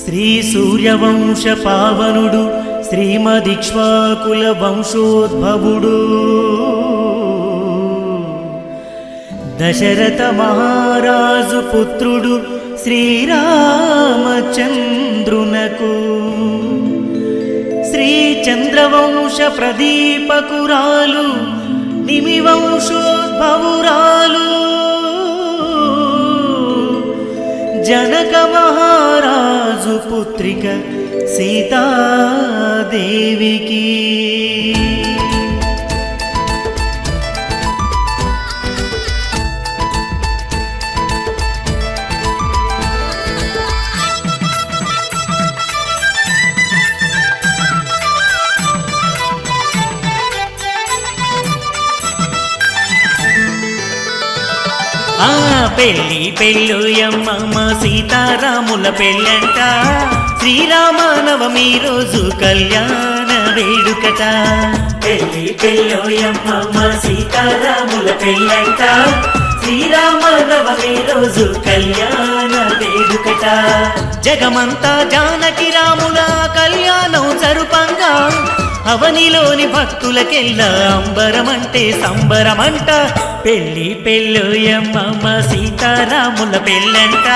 శ్రీ సూర్యవంశ పావనుడు శ్రీమదిక్ష్వాకుల వంశోద్భవుడు దశరథ మహారాజు పుత్రుడు శ్రీరామచంద్రునకు శ్రీ చంద్రవంశ ప్రదీపకురాలు నిమివంశోద్భవురాలు జనక మహారాజు పుత్రిక సీతాదేవికి పెళ్ళి పెళ్ళుయమ్మ సీతారాముల పెళ్ళంట శ్రీరామనవమి రోజు కళ్యాణ వేడుకట పెళ్ళి పెళ్ళుయమ్మ సీతారాముల పెళ్ళంట శ్రీరామనవమి రోజు కళ్యాణ వేడుకట జగమంతా జానకి రాముల కళ్యాణం జరుపంగా అవనిలోని భక్తులకెల్లా అంబరమంటే సంబరమంట పెళ్ళి పెళ్ళోయమ్మ సీతారాముల పెళ్ళంట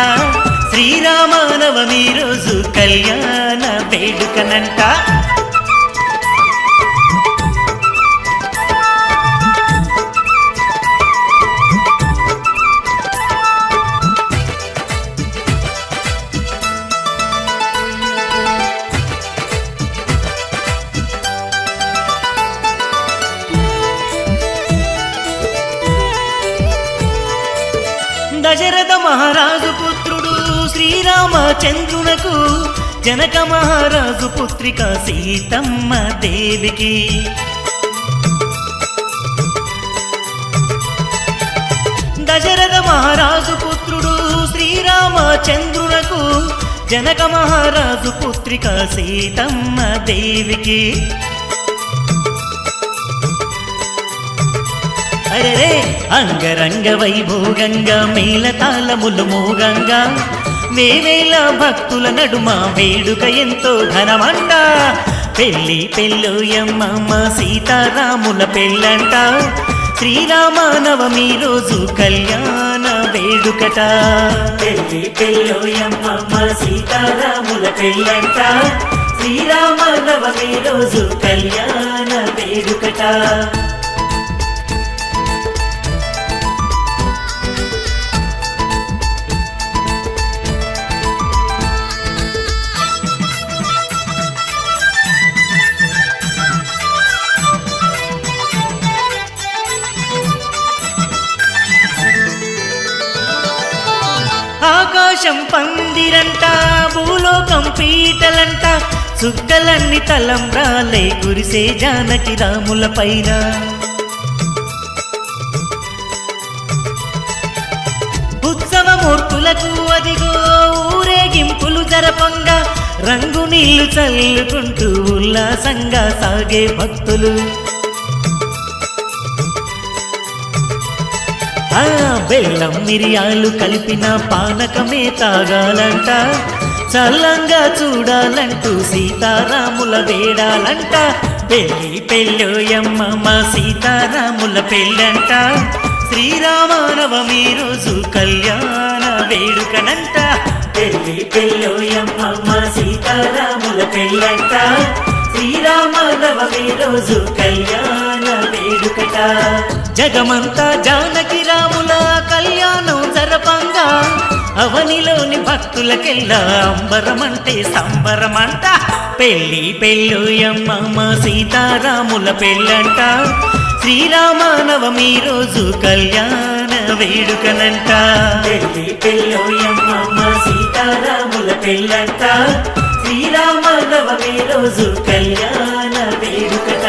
శ్రీరామనవమి రోజు కళ్యాణ వేడుకనంట దశరథ మహారాజు పుత్రుడు శ్రీరామచంద్రునకు జనక మహారాజు పుత్రిక సీతమ్మ దేవికి దశరథ మహారాజు పుత్రుడు శ్రీరామచంద్రునకు జనక మహారాజు పుత్రిక సీతమ్మ దేవికి అరే అంగరంగ వైభోగంగా మేళతాళములు మోగంగా వేవేల భక్తుల నడుమ వేడుక ఎంతో ఘనమంట పెళ్ళి పెళ్ళోయమ్మ సీతారాముల పెళ్ళంట శ్రీరామనవమి రోజు కళ్యాణ వేడుకట పెళ్ళి పెళ్ళోయమ్మ సీతారాముల పెళ్ళంట శ్రీరామనవమి రోజు కళ్యాణ వేడుకట ఆకాశం పందిరంట భూలోకం పీటలంట చుక్కలన్నీ తలంబ్రాలై కురిసే జానకి రాముల పైన ఉత్సవమూర్తులకు అదిగో ఊరేగింపులు జరపంగా రంగు నీళ్లు చల్లుకుంటూ ఉల్లాసంగా సాగే భక్తులు బెల్లం మిరియాలు కలిపిన పానకమే తాగాలంట చల్లంగా చూడాలంటూ సీతారాముల వేడాలంట పెళ్ళి పెళ్ళోయమ్మ సీతారాముల పెళ్ళంట శ్రీరామనవమి రోజు కళ్యాణ వేడుకనంట పెళ్ళి పెళ్ళోయమ్మ సీతారాముల పెళ్ళంట శ్రీరామనవమి రోజు కళ్యాణ వేడుకట జగమంతా జానకి రాముల కళ్యాణం జరపంగా అవనిలోని భక్తులకెల్లా అంబరమంటే సంబరమంట పెళ్ళి పెళ్ళోయమ్మ సీతారాముల పెళ్ళంట శ్రీరామనవమి రోజు కళ్యాణ వేడుకనంట పెళ్ళి పెళ్ళోయమ్మ సీతారాముల పెళ్ళంట శ్రీరామనవమి రోజు కళ్యాణ వేడుకట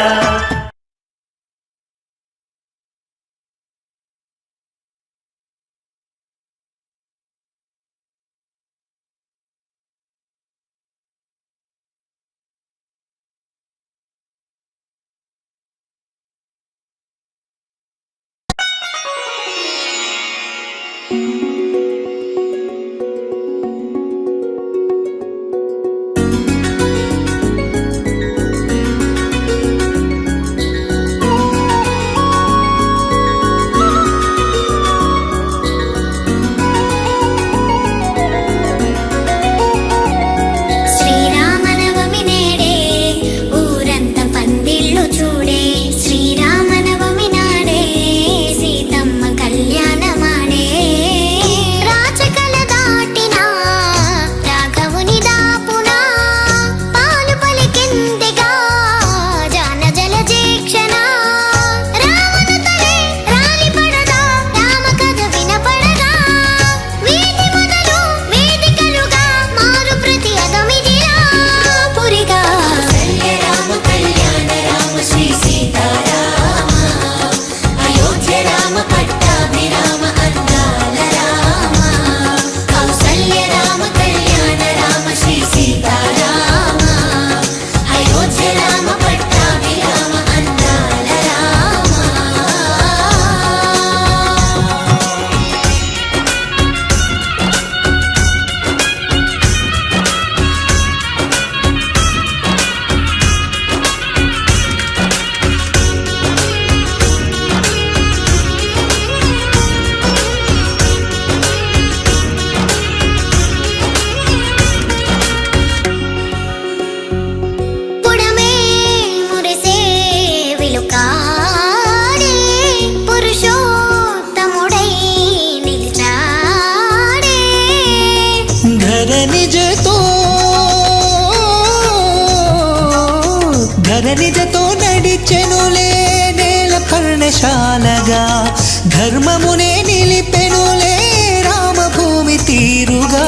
నిజతో నడిచెనులే నేల పర్ణశాలగా ధర్మమునే నిలిపెనులే రామభూమి తీరుగా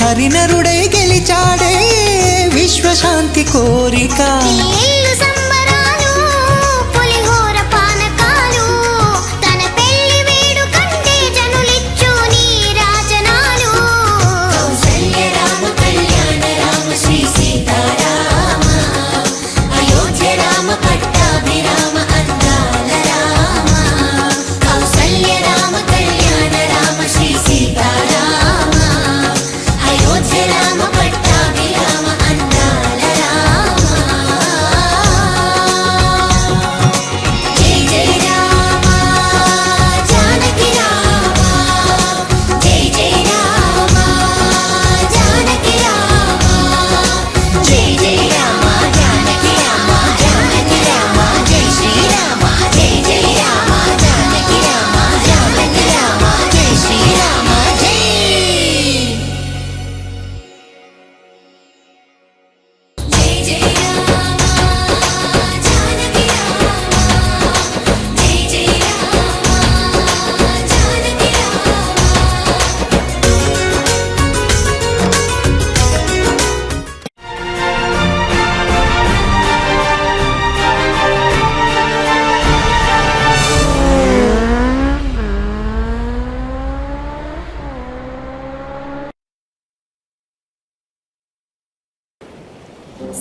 హరినరుడై గెలిచాడే విశ్వశాంతి కోరిక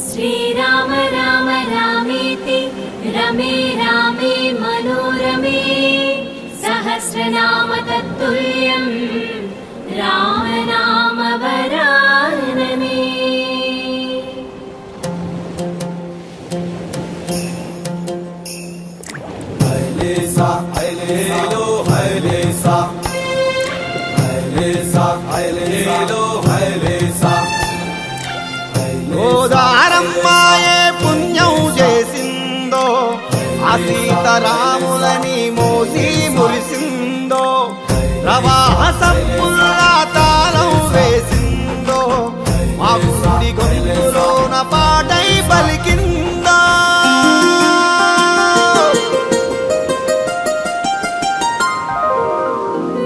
श्रीराम राम रामेति रमे रामे मनोरमे सहस्रनाम तत्तुल्यं रामनाम वरानने। Hailesa, hailelo, hailesa, hailesa, hailelo, hailesa. గోదారమ్మాయే పుణ్యం చేసిందో ఆ సీతారాములని మోసి మురిసిందో ప్రవాహ సంపుల్లా తాళం వేసిందో మా గుడి గొంతులోన పాటై పలికిందో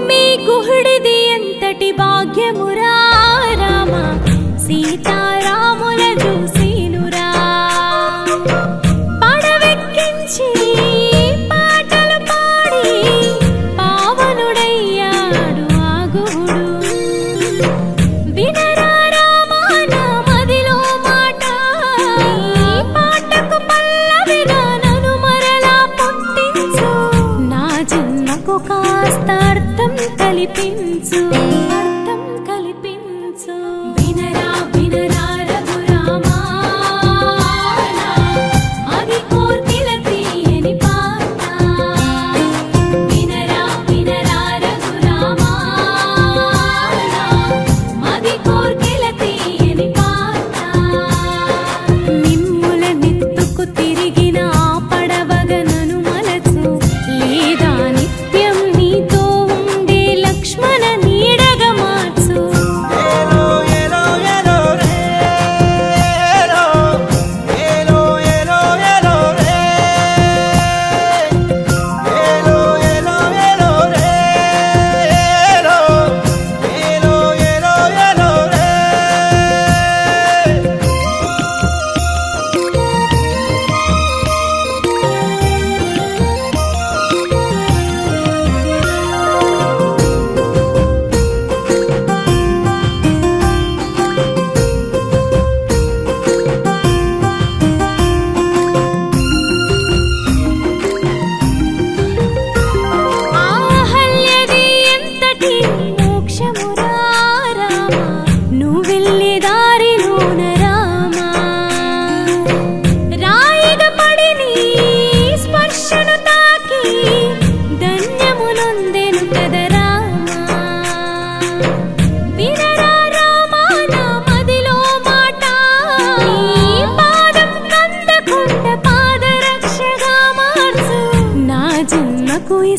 మీ గుహుడిది ఎంతటి భాగ్యమురా రామ సీతారాముల చూసినురా పడవెక్కించి పాటలు పాడి పావనుడయ్యాడు ఆ గుహుడు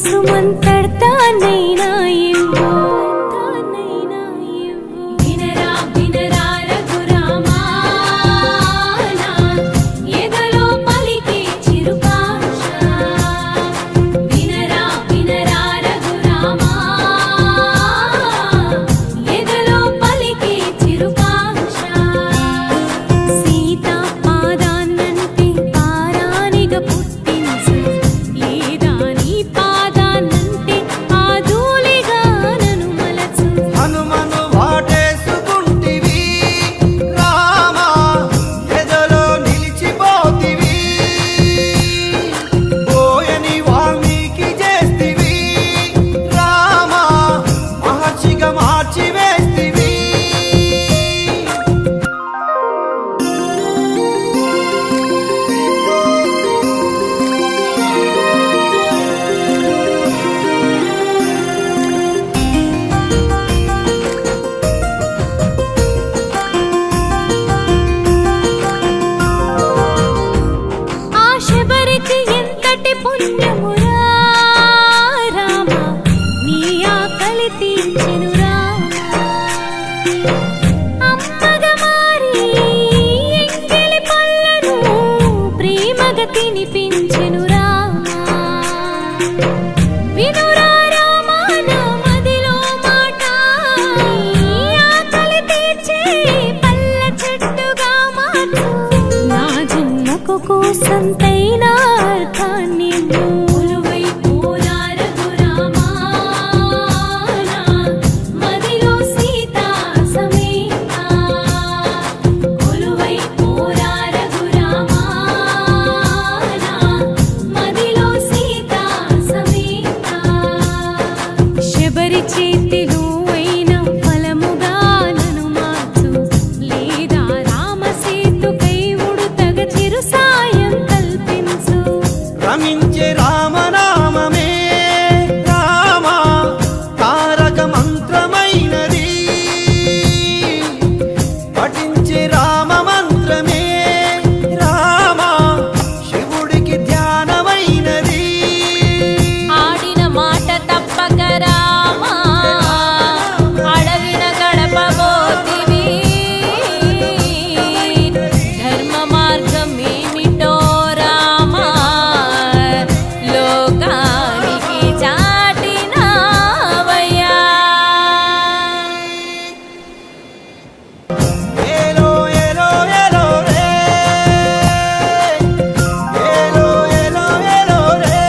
సుమంతర్తానైనా ఇవ్వు వినరా వినరా రఘురామా నా ఎదలో పలికే చిరుకాంక్ష వినరా వినరా రఘురామా ఎదలో పలికే చిరుకాంక్ష సీత పాదాన్నంటే పారానిగా పుట్టించు లేదా నీ పాదాన్నంటే ఆదూలిగా నన్ను మలచు హనుమను వాటేసుకుంటివి రామా ఎదలో నిలిచిపోతివి పోయని వాల్మీకి చేస్తివి రామా మహర్షిగా మార్చివేస్తివి ఆ శబరికి ఎంతటి పుణ్యమురా రామా నీ ఆకలి తీర్చెను రామా అమ్మగా మారి ఎంగిలి పళ్ళను ప్రేమగా తినిపించెను రామా వినురా రామా నా మదిలో మాట నీ ఆకలి తీర్చే పళ్ళ చెట్టుగా మార్చు నా జన్మకు కోసంతైనా అర్థాన్ని కొలువై పోరా రఘురామా నా మదిలో సీతా సమేత కొలువై పోరా రఘురామా నా మదిలో సీతా సమేత శబరి చేతిలో అయిన ఫలముగా నన్ను మార్చు లేదా రామసేతుకై ఉడుతగ చిరు సాయం కల్పించు రమించే రామనామమే రామా తారక మంత్రమైనది పఠించే రామ మంత్రమే రామా శివుడికి ధ్యానమైనది ఆడిన మాట తప్పక రామా అడవిన గడపబోతివి ధర్మ మార్గం ఏమిటో రామా లోకానికి చాటినావయ్యా ఏలో ఏలో ఏలో రే ఏలో ఏలో ఏలో రే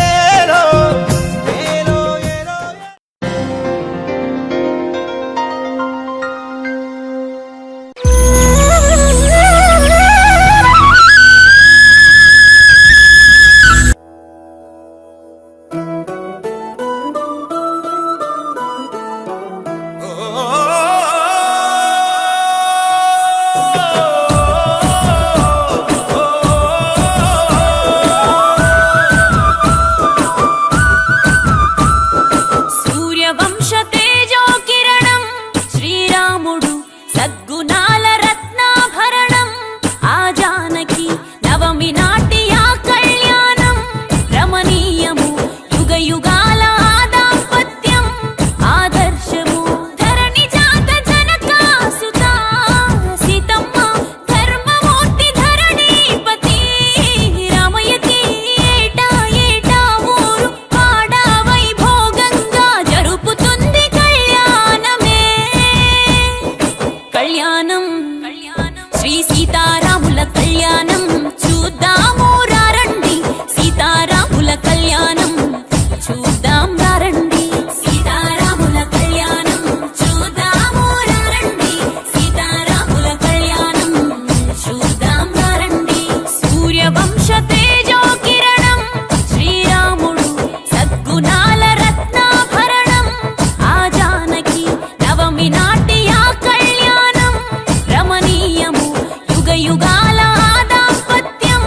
ఏలో ఏలో ఏలో సూర్యవంశ తేజో కిరణం శ్రీరాముడు సద్గుణాల రత్నాభరణం ఆ జానకి నవమి నాటి ఆ కళ్యాణం రమణీయము యుగ యుగాల ఆ దాంపత్యం ఆదర్శము ధరణి జాత జనకాసుత సీతమ్మ ధర్మమూర్తి ధరణీపతి రామయతి ఏటా ఏటా ఊరు పాడ వైభోగంగా జరుపుతుంది కళ్యాణమే కళ్యాణం శ్రీ సీతారాముల కళ్యాణం చూద్దాము రండి సీతారాముల కళ్యాణం చూద్దాం రండి సీతారాముల కళ్యాణం చూద్దాము రండి సీతారాముల కళ్యాణం చూద్దాం రండి సూర్యవంశ తేజో కిరణం శ్రీరాముడు సద్గుణాల రత్నాభరణం ఆ జానకి నవమి నాటి ఆ కళ్యాణం రమణీయము యుగ యుగాల ఆ దాంపత్యం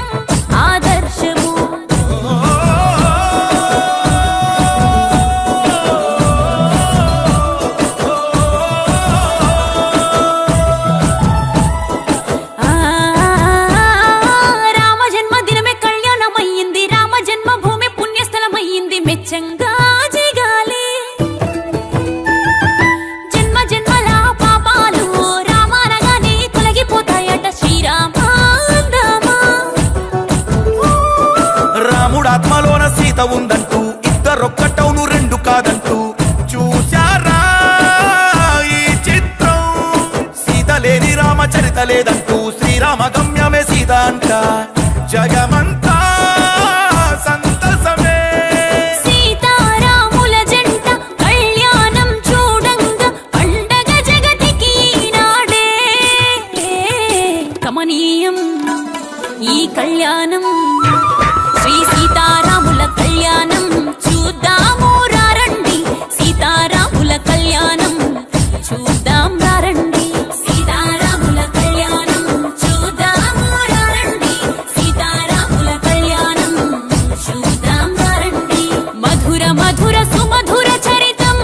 లేని రామచరిత లేదంటూ శ్రీరామ గమ్యమే సీత అంట జగమంతా సంతసమే సీతారాముల జంట కళ్యాణం చూడంగా పండగ జగతికి నాడే కమనీయం ఈ కళ్యాణం శ్రీ సీతారాముల కళ్యాణం చూద్దాము రండి సీతారాముల కళ్యాణం చూద్దాం రండి సీతారాముల కళ్యాణం చూద్దాము రండి సీతారాముల కళ్యాణం చూద్దాం రండి మధుర మధుర సుమధుర చరితం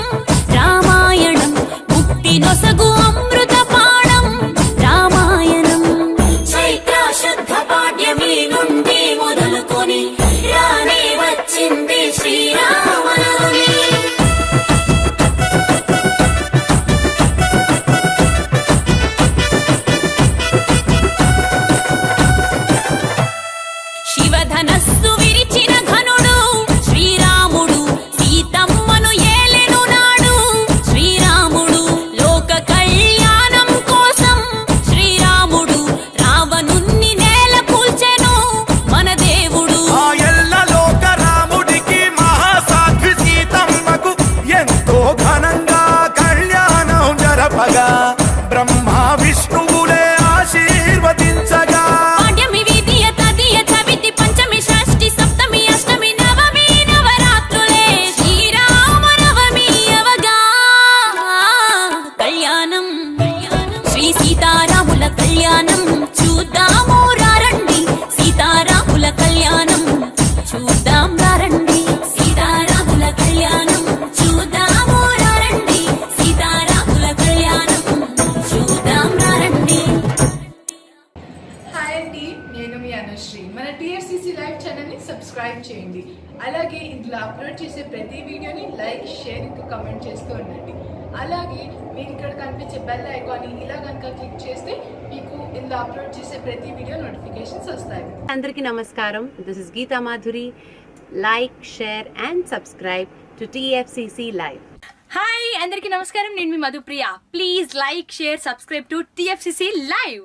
రామాయణం ముక్తి నొసగు అమృత పాణం రామాయణం చైత్ర శుద్ధ పాడ్యమి నుండి మొదలుకొని రానే వచ్చింది శ్రీరామనవమి శివధనస్సు విరిచిన ఘనుడు శ్రీరాముడు సీతమ్మను ఏలెను నాడు శ్రీరాముడు లోక కళ్యాణం కోసం శ్రీరాముడు రావణుణ్ణి నేల కూల్చెను మన దేవుడు ఆ ఎల్ల లోక రాముడికి మహాసాధ్వి సీతమ్మకు ఎంతో ఘనంగా కళ్యాణం జరపగా బ్రహ్మ విష్ణువులే ఆశీర్వదించగా పాడ్యమి విధియ తదియ చవితి పంచమి షష్ఠి సప్తమి అష్టమి నవమి నవరాత్రులే శ్రీరామనవమి అవగా కళ్యాణం శ్రీ సీతారాముల కళ్యాణం చూద్దాము రండి సీతారాముల కళ్యాణం చూద్దాం రండి సీతారాముల కళ్యాణం చూద్దాము రండి సీతారాముల కళ్యాణం చూద్దాం రండి హాయ్ అండి, నేను మీ అనుశ్రీ. మన టీఎఫ్సిసి లైవ్ ఛానల్ని సబ్స్క్రైబ్ చేయండి. అలాగే ఇందులో అప్లోడ్ చేసే ప్రతి వీడియోని లైక్, షేర్, ఇంకా కమెంట్ చేస్తూ ఉండండి. అలాగే మీరు ఇక్కడ కనిపించే బెల్ ఐకాన్ని ఇలా కనుక క్లిక్ చేస్తే మీకు ఇందులో అప్లోడ్ చేసే ప్రతి వీడియో నోటిఫికేషన్స్ వస్తాయి. అందరికీ నమస్కారం. This is Geeta Madhuri. Like, share and subscribe to TFCC live. Hi అందరికీ నమస్కారం, నేను మీ Madhupriya. Please like, share, subscribe to TFCC live.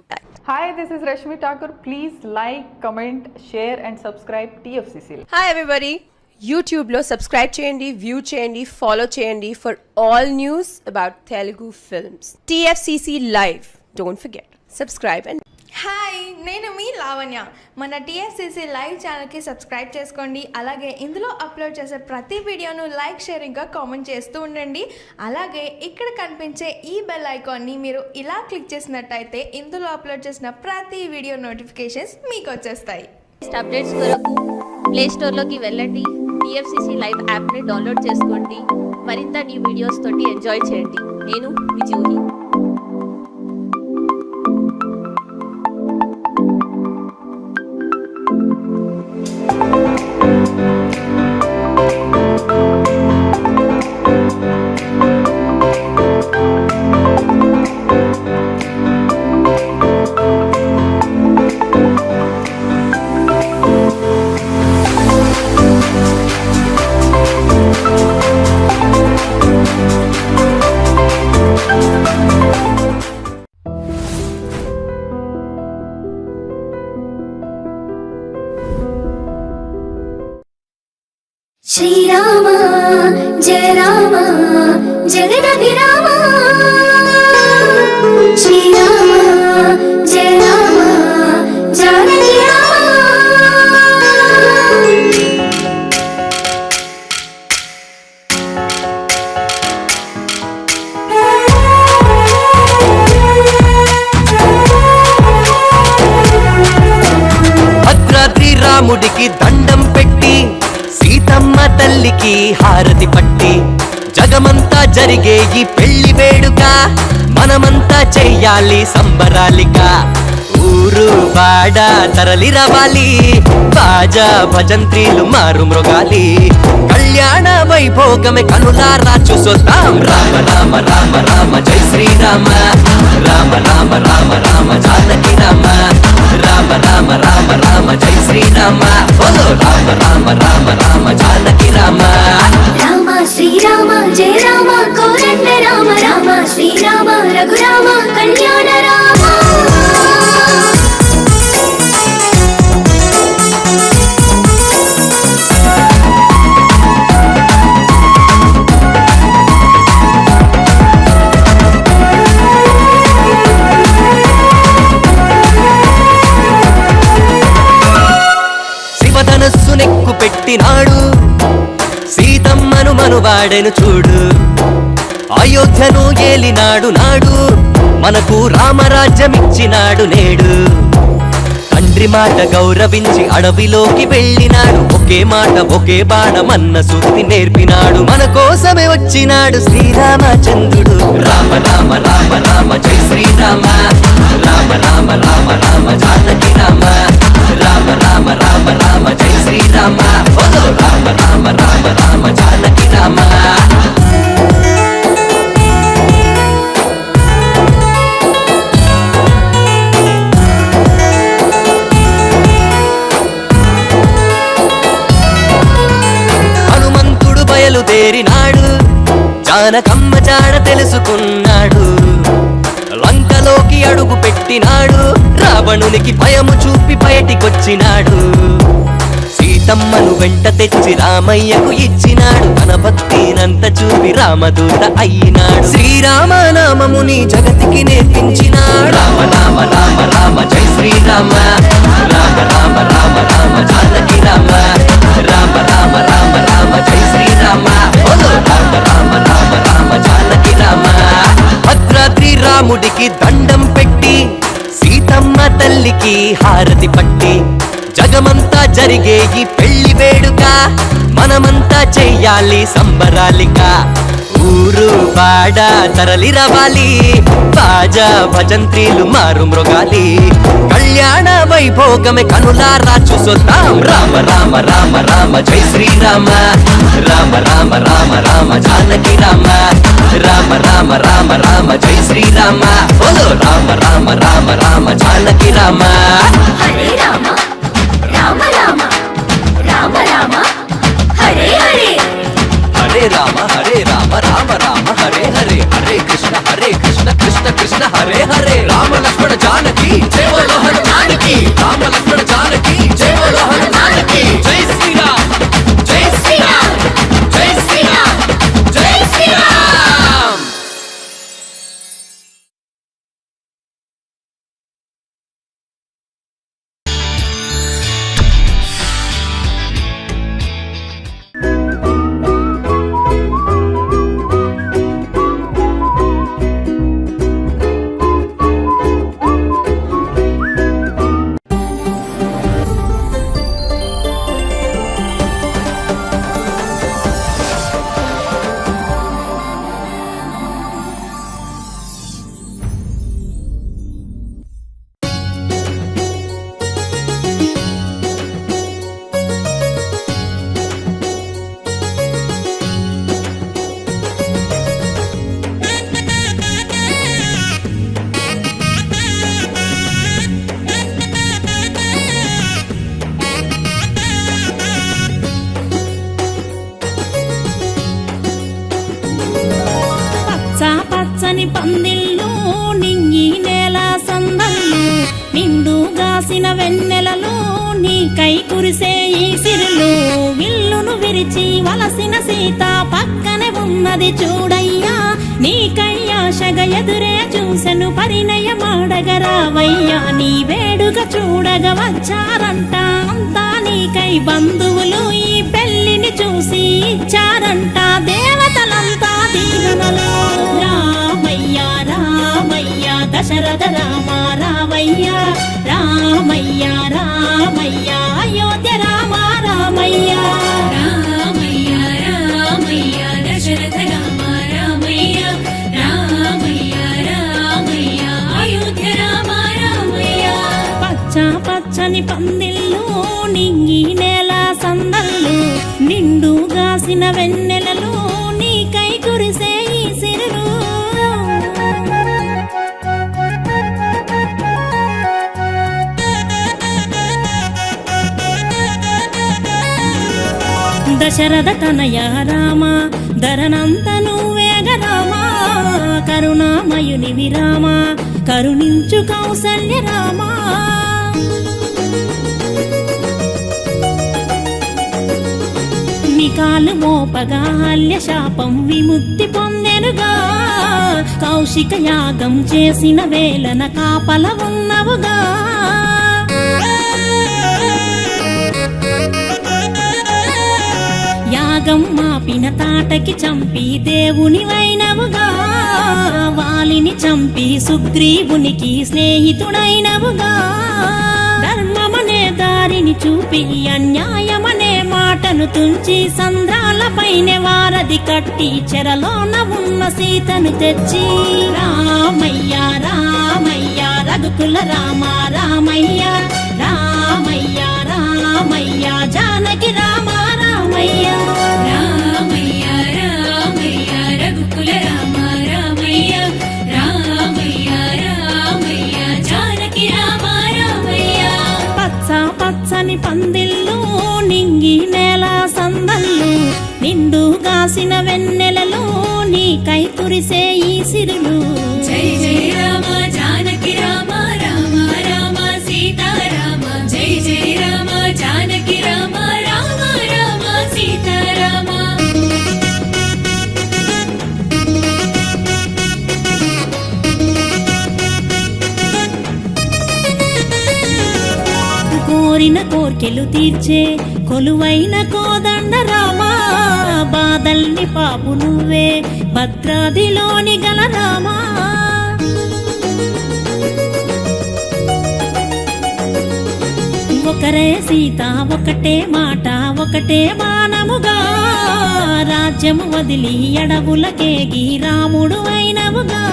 Hi, this is Rashmi Thakur. Please like, comment, share and subscribe TFCC. Hi everybody, యూట్యూబ్లో subscribe చేయండి, view చేయండి, follow చేయండి for all news about Telugu films. TFCC live, don't forget subscribe and hi, నేను మీ లావణ్య. మన TFCC live ఛానల్కి subscribe చేసుకోండి. అలాగే ఇందులో అప్లోడ్ చేసే ప్రతి వీడియోను లైక్, షేర్, ఇంకా కామెంట్ చేస్తూ ఉండండి. అలాగే ఇక్కడ కనిపించే ఈ బెల్ ఐకాన్ని మీరు ఇలా క్లిక్ చేసినట్టయితే ఇందులో అప్లోడ్ చేసిన ప్రతి వీడియో నోటిఫికేషన్స్ మీకు వచ్చేస్తాయి. అప్డేట్స్ కొరకు ప్లే స్టోర్లోకి వెళ్ళండి, టీఎఫ్సిసి లైవ్ యాప్ని డౌన్లోడ్ చేసుకోండి. మరింత న్యూ వీడియోస్ తోటి ఎంజాయ్ చేయండి. నేను మీ జూహి. శ్రీరామ జయ రామ జగదభిరామ శ్రీరామ జయ రామ జానకి రామ భద్రాద్రి రాముడికి దండం పెట్టి సీతమ్మ తల్లికి హారతి పట్టి జగమంతా జరిగే ఈ పెళ్లి వేడుక మనమంతా చెయ్యాలి సంబరాలిక ఊరు వాడ తరలి రావాలి బాజా భజంత్రీలు మారు మృగాలి కళ్యాణ వైభోగమే కనులారా చూసొద్దాం రామ రామ రామ రామ జై శ్రీరామ రామ రామ రామ రామ జానకి రామ రామ రామ రామ రామ జై శ్రీరామ బోలో రామ రామ రామ రామ జానకి రామ రామ శ్రీరామ జయ రామ కోదండ రామ రామ శ్రీరామ రఘురామ కళ్యాణ రామ వాడెను చూడు. అయోధ్యను ఏలినాడు నాడు, మనకు రామరాజ్యమిచ్చినాడు నేడు. తండ్రి మాట గౌరవించి అడవిలోకి వెళ్ళినాడు, ఒకే మాట ఒకే బాణమన్న సూక్తి నేర్పినాడు. మన కోసమే వచ్చినాడు శ్రీరామచంద్రుడు. రామ రామ రామ రామ జై శ్రీరామ, రామ రామ రామ రామ జానకి రామ, రామ రామ రామ రామ జై శ్రీరామ, బోలో రామ రామ రామ రామ జానకి రామ. బయలుదేరినాడు, జానకమ్మ జాడ తెలుసుకున్నాడు. లంకలోకి అడుగు పెట్టినాడు, రావణునికి భయము చూపి బయటికొచ్చినాడు. సీతమ్మను వెంట తెచ్చి రామయ్యకు ఇచ్చినాడు, తన భక్తినంత చూపి రామదూత అయినాడు. శ్రీరామనామముని జగతికి నేర్పించినాడు. రామ రామ రామ రామ జై శ్రీరామ, రామ రామ రామ రామ జానకి రామ, రామ రామ రామ రామ జై శ్రీరామ, బోలో రామ రామ రామ రామ జానకి రామ. భద్రాద్రి రాముడికి దండం పెట్టి, సీతమ్మ తల్లికి హారతి పట్టి, జగమంతా జరిగే ఈ పెళ్లి వేడుక మనమంతా చెయ్యాలి సంబరాలిక. ఊరు వాడ తరలి రవాలి, బాజా భజంత్రీలు మారు మృగాలి. కళ్యాణ వైభోగమే కనులారా చూసొద్దాం. రామ రామ రామ రామ జై శ్రీరామ, రామ రామ రామ రామ జానకి రామ, రామ రామ రామ రామ జై శ్రీరామ, బోలో రామ రామ రామ రామ జానకి రామ. హరే రామ రామ రామ రామ రామ హరే హరే, హరే రామ హరే రామ రామ రామ హరే హరే, హరే కృష్ణ కృష్ణ కృష్ణ హరే హరే. రామ లక్ష్మణ జానకి జై బోలో హనుమానికి, రామ లక్ష్మణ జానకి జై బోలో హనుమానికి. జై శ్రీరామ్ జై శ్రీరామ్ జై శ్రీరామ్ జై శ్రీరామ్. పచ్చని పందిళ్ళు నింగి నేల సందళ్ళు, నిండుగాసిన వెన్నెలలు నీకై కురిసే ఈ సిరులు. విల్లును విరిచి వలసిన సీత పక్కనే ఉన్నది చూడయ్యా, నీకై ఆశగ ఎదురే చూసెను పరిణయమాడగరావయ్యా. నీ వేడుక చూడగ వచ్చారంట అంతా నీకై బంధువులు, ఈ పెళ్లిని చూసి ఇచ్చారంట దేవతలంతా దీవెనలు. రామయ్య రామయ్య దశరథ రామ రామయ్య, రామయ్య రామయ్య అయోధ్య రామ రామయ్య, రామయ్య రామయ్య దశరథ రామ రామయ్య, రామయ్య రామయ్య అయోధ్య రామ రామయ్య. పచ్చ పచ్చని పందిళ్ళు నింగి నేల సందళ్ళు, నిండుగాసిన వెన్నెలలు నీకై కురిసే ఈ సిరులు. దశరథ తనయ రామ ధరనంత నువ్వేగ రామ, కరుణామయుని విరామ కరుణించు కౌసల్య రామ. నికాలు మోపగా హల్య శాపం విముక్తి పొందెనుగా, కౌశిక యాగం చేసిన వేళన కాపల ఉన్నవుగా. యాగ యాగం మాపిన తాటకి చంపి దేవునివైనవుగా, వాలిని చంపి సుగ్రీవునికి స్నేహితుడైనవుగా, ధర్మమనే దారిని చూపి అన్యాయమనే మాటను తుంచి సంద్రాలపైనే వారధి కట్టి చెరలోన ఉన్న సీతను తెచ్చి రామయ్య రామయ్య రఘుకుల రామ రామయ్య రామయ్య రామయ్య జానకి రామ రామయ్య రామయ్య రామయ్య రఘుకుల రామ రామయ్య రామయ్య రామయ్య జానకి రామ రామయ్య. పచ్చ పచ్చని పందిళ్ళు నింగి నేల సందళ్ళు, నిండు గాసిన వెన్నెలలో నీకై కురిసే ఈ సిరులు. జై జై రామ జానకి రామ రామ రామ సీతారామ, జై జై రామ జానకి రామ రామ రామ సీతారామ. కోరిన కోర్కెలు తీర్చే కొలువైన కోదండ రామా, బాధల్ని పాపు నువ్వే భద్రాదిలోని గల రామా. ఒకరే సీత ఒకటే మాట ఒకటే బాణముగా, రాజ్యము వదిలి అడవులకేగి రాముడు అయినవుగా.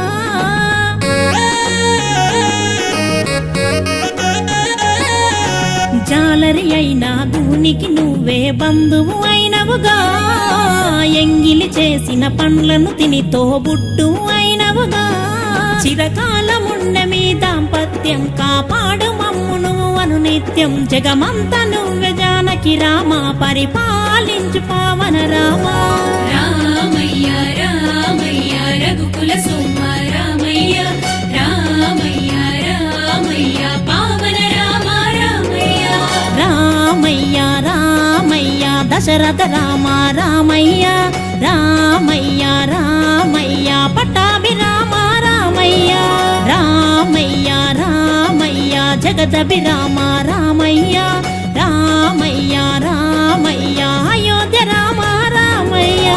జాలరి అయినా భూనికి నువ్వే బంధువు అయినవుగా, ఎంగిలి చేసిన పండ్లను తిని తోబుట్టు అయినవుగా. చిరకాలముండ మీ దాంపత్యం కాపాడు మమ్మును అను నిత్యం, జగమంత నువ్వే జానకి రామ పరిపాలించు పావన రామ. రామయ్య రామయ్య రఘుకుల సోమ రామయ్య రామయ్య రామయ్య పావన రామ రామయ్య. రామయ్య రామయ్య దశరథ రామ రామయ్య రామయ్య రామయ్య పట్టాభి రామ రామయ్య రామయ్య రామయ్య జగదభి రామ రామయ్య రామయ్య రామయ్య అయోధ్య రామ రామయ్య.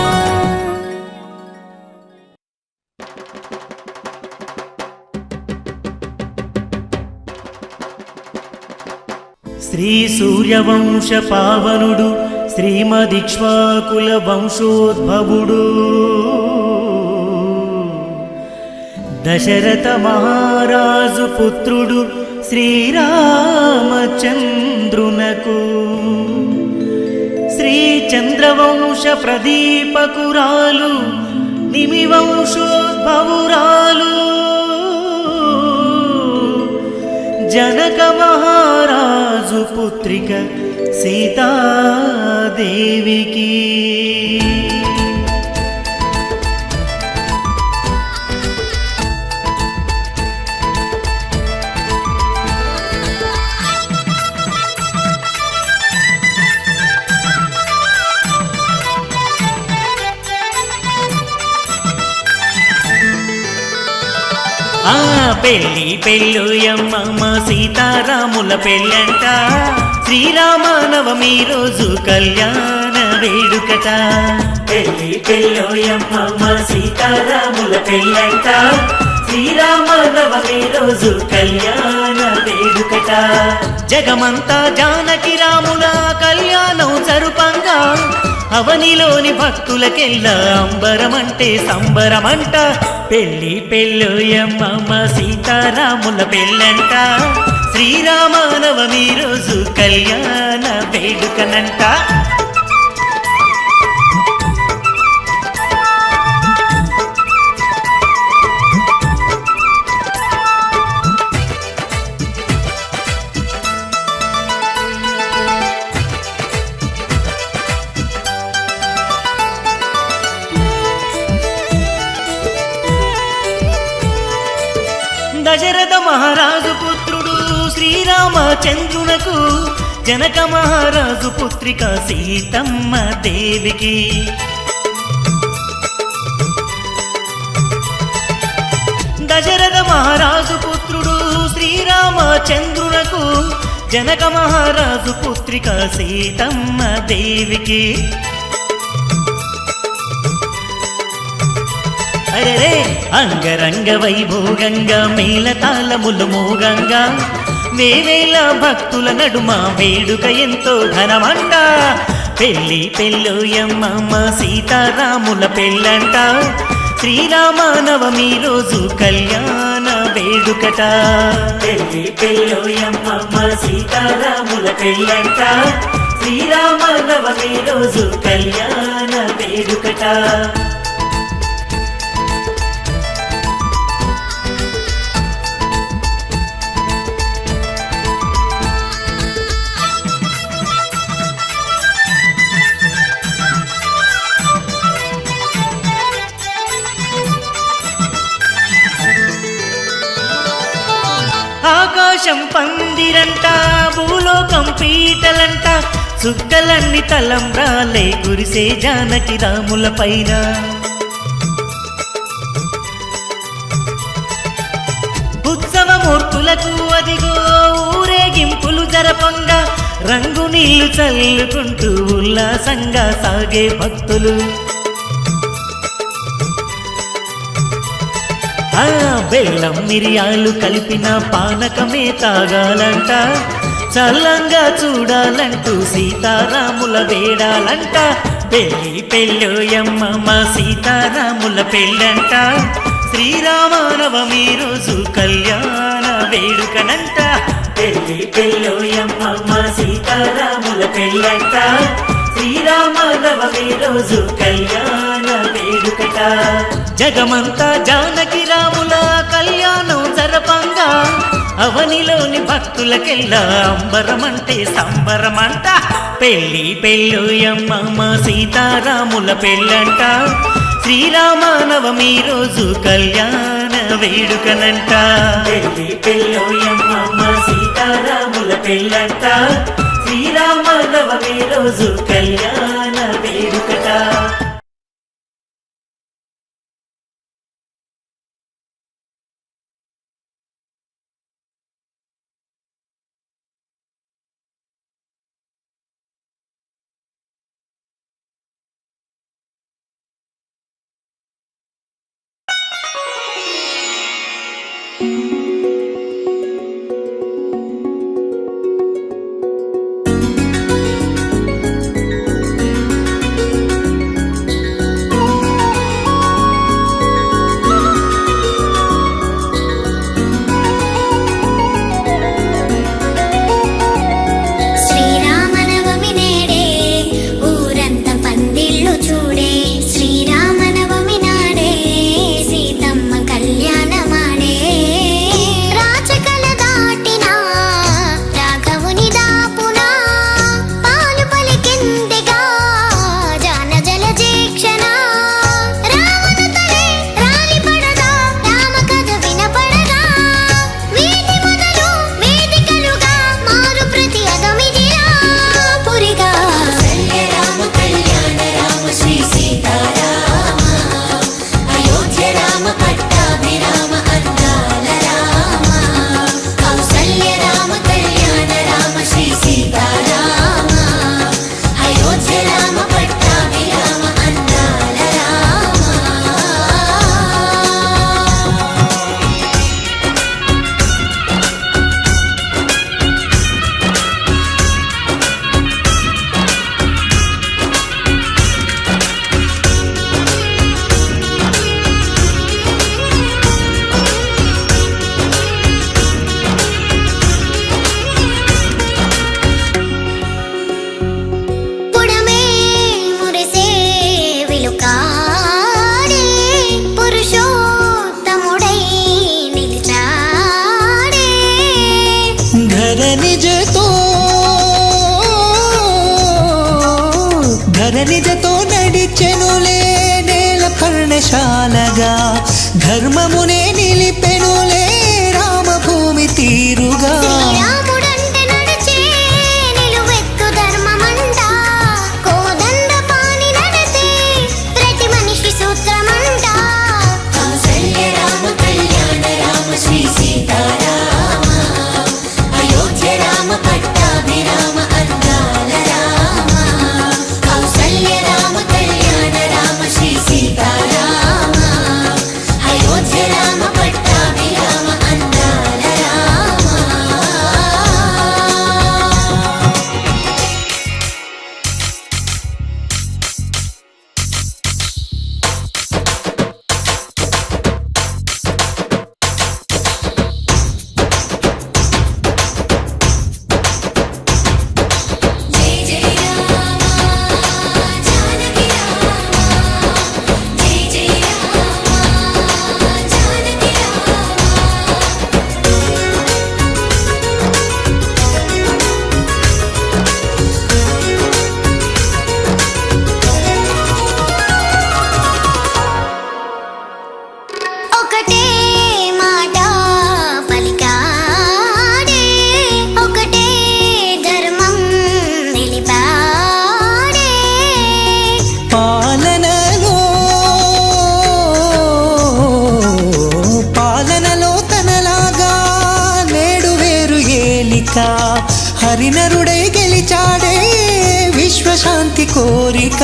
శ్రీ సూర్యవంశ పావనుడు శ్రీమదిక్ష్వాకుల వంశోద్భవుడు దశరథ మహారాజు పుత్రుడు శ్రీరామచంద్రునకు శ్రీ చంద్రవంశ ప్రదీపకురాలు నిమివంశోద్భవురాలు జనక మహారాజు పుత్రిక సీతాదేవికి పెళ్ళి పెళ్ళుయమ్మ సీతారాముల పెళ్ళంట శ్రీరామనవమి రోజు కళ్యాణ వేడుకట. పెళ్ళి పెళ్ళుయమ్మ సీతారాముల పెళ్ళంట శ్రీరామనవమి రోజు కళ్యాణ వేడుకట. జగమంతా జానకి రాముల కళ్యాణం జరుపంగా అవనిలోని భక్తులకెల్లా అంబరమంటే సంబరమంట. పెళ్ళి పెళ్ళోయమ్మ సీతారాముల పెళ్ళంట శ్రీరామనవమి రోజు కళ్యాణ వేడుకనంట. దశరథ మహారాజు పుత్రుడు శ్రీరామచంద్రునకు జనక మహారాజు పుత్రిక సీతమ్మ దేవికి దశరథ మహారాజు పుత్రుడు శ్రీరామచంద్రునకు జనక మహారాజు పుత్రిక సీతమ్మ దేవికి అరే అంగరంగ వైభోగంగా మేళతాళములు మోగంగా వేవేల భక్తుల నడుమ వేడుక ఎంతో ఘనమంట. పెళ్ళి పెళ్ళోయమ్మ సీతారాముల పెళ్ళంట. శ్రీరామనవమి రోజు కళ్యాణ వేడుకట. పెళ్ళి పెళ్ళోయమ్మ సీతారాముల పెళ్ళంట. శ్రీరామనవమి రోజు కళ్యాణ వేడుకట. ఆకాశం పందిరంట, భూలోకం పీటలంట, చుక్కలన్నీ తలంబ్రాలే కురిసే జానకి రాముల పైన. ఉత్సవమూర్తులకు అదిగో ఊరేగింపులు జరపంగా రంగు నీళ్లు చల్లుకుంటూ ఉల్లాసంగా సాగే భక్తులు. బెల్లం మిరియాలు కలిపిన పానకమే తాగాలంట. చల్లంగా చూడాలంటూ సీతారాముల వేడాలంట. పెళ్ళి పెళ్ళోయమ్మ సీతారాముల పెళ్ళంట. శ్రీరామనవమి రోజు కళ్యాణ వేడుకనంట. పెళ్ళి పెళ్ళోయమ్మ సీతారాముల పెళ్ళంట. శ్రీరామనవమి రోజు కళ్యాణ వేడుకట. జగమంతా జానకి రాముల కళ్యాణం జరపంగా అవనిలోని భక్తులకెల్లా అంబరమంటే సంబరమంట. పెళ్ళి పెళ్ళోయమ్మ సీతారాముల పెళ్ళంట. శ్రీరామనవమి రోజు కళ్యాణ వేడుకనంట. పెళ్ళి పెళ్ళోయమ్మ సీతారాముల పెళ్ళంట. శ్రీరామనవమి రోజు కళ్యాణ వేడుకట. నిజతో నడిచెనులే నేల పర్ణశాలగా ధర్మమునే నిలిపెనులే రామభూమి తీరుగా. చేరిక హరినరుడై గెలిచాడే విశ్వశాంతి కోరిక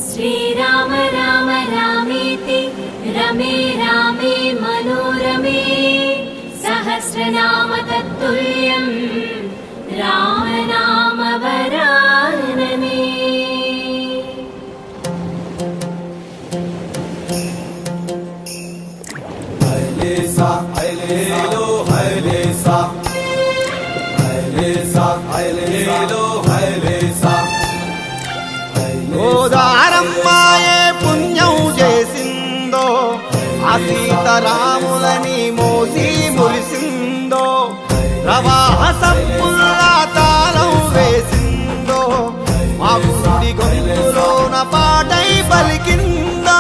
श्रीराम राम रामेति रमे रामे मनोरमे सहस्रनाम तत्तुल्यं राम नाम वरानने హైలేసా హైలేలో హైలేసా హైలేసా హైలేలో హైలేసా గోదారమ్మాయే పుణ్యం చేసిందో ఆ సీతారాములని మోసి మురిసిందో ప్రవాహ సంపుల్లా తాళం వేసిందో మా గుడి గొంతులోన పాటై పలికిందో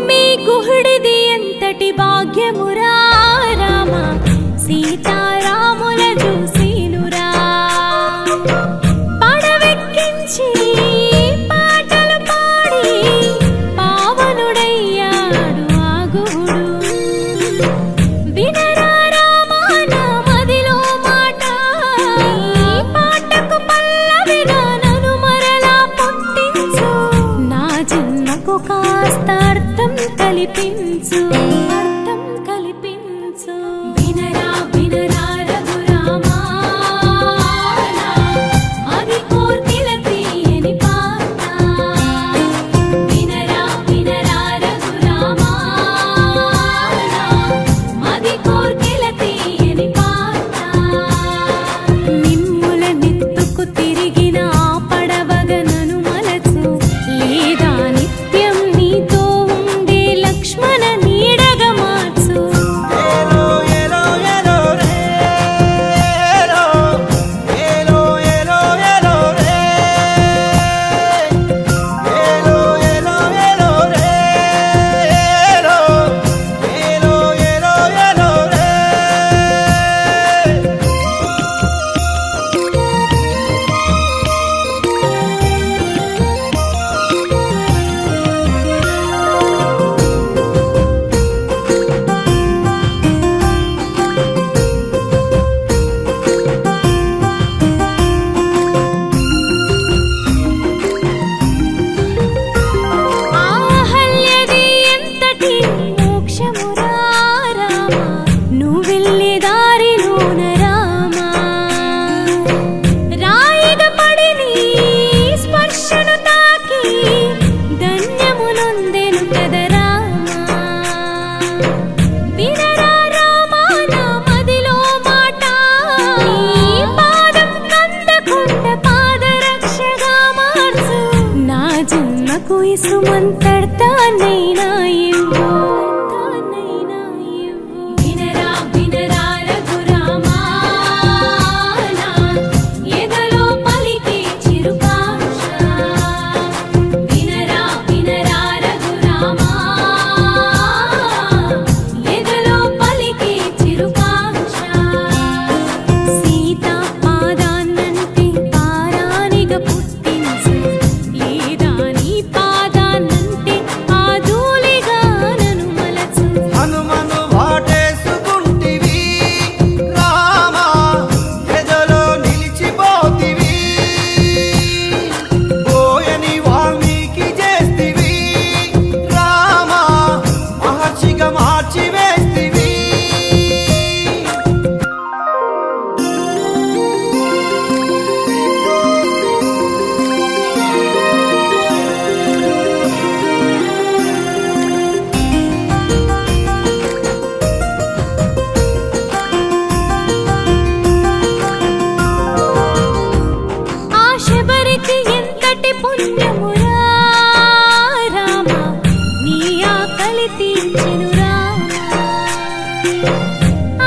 మీ గుహుడిది ఎంతటి భాగ్యమురా రామ సీతారాముల చూసినురా పడవెక్కించి పాటలు పాడి పావనుడయ్యాడు ఆ గుహుడు వినరా రామా నా మదిలో మాట ఈ పాటకు పల్లవిగా నన్ను మరలా పుట్టించు నా జన్మకు కాస్త అర్థం కల్పించు అర్థం కల్పించు వినరా వినరా రఘురామా అది కోర్కెల తీయని పాట వినరా వినరా రఘురామా అది కోర్కెల తీయని పాట నిమ్ముల నెత్తుకు తిరిగిన ఆ పడవగనను మలచు లేదా నిత్యం నీతో ఉండే లక్ష్మణ నీడగ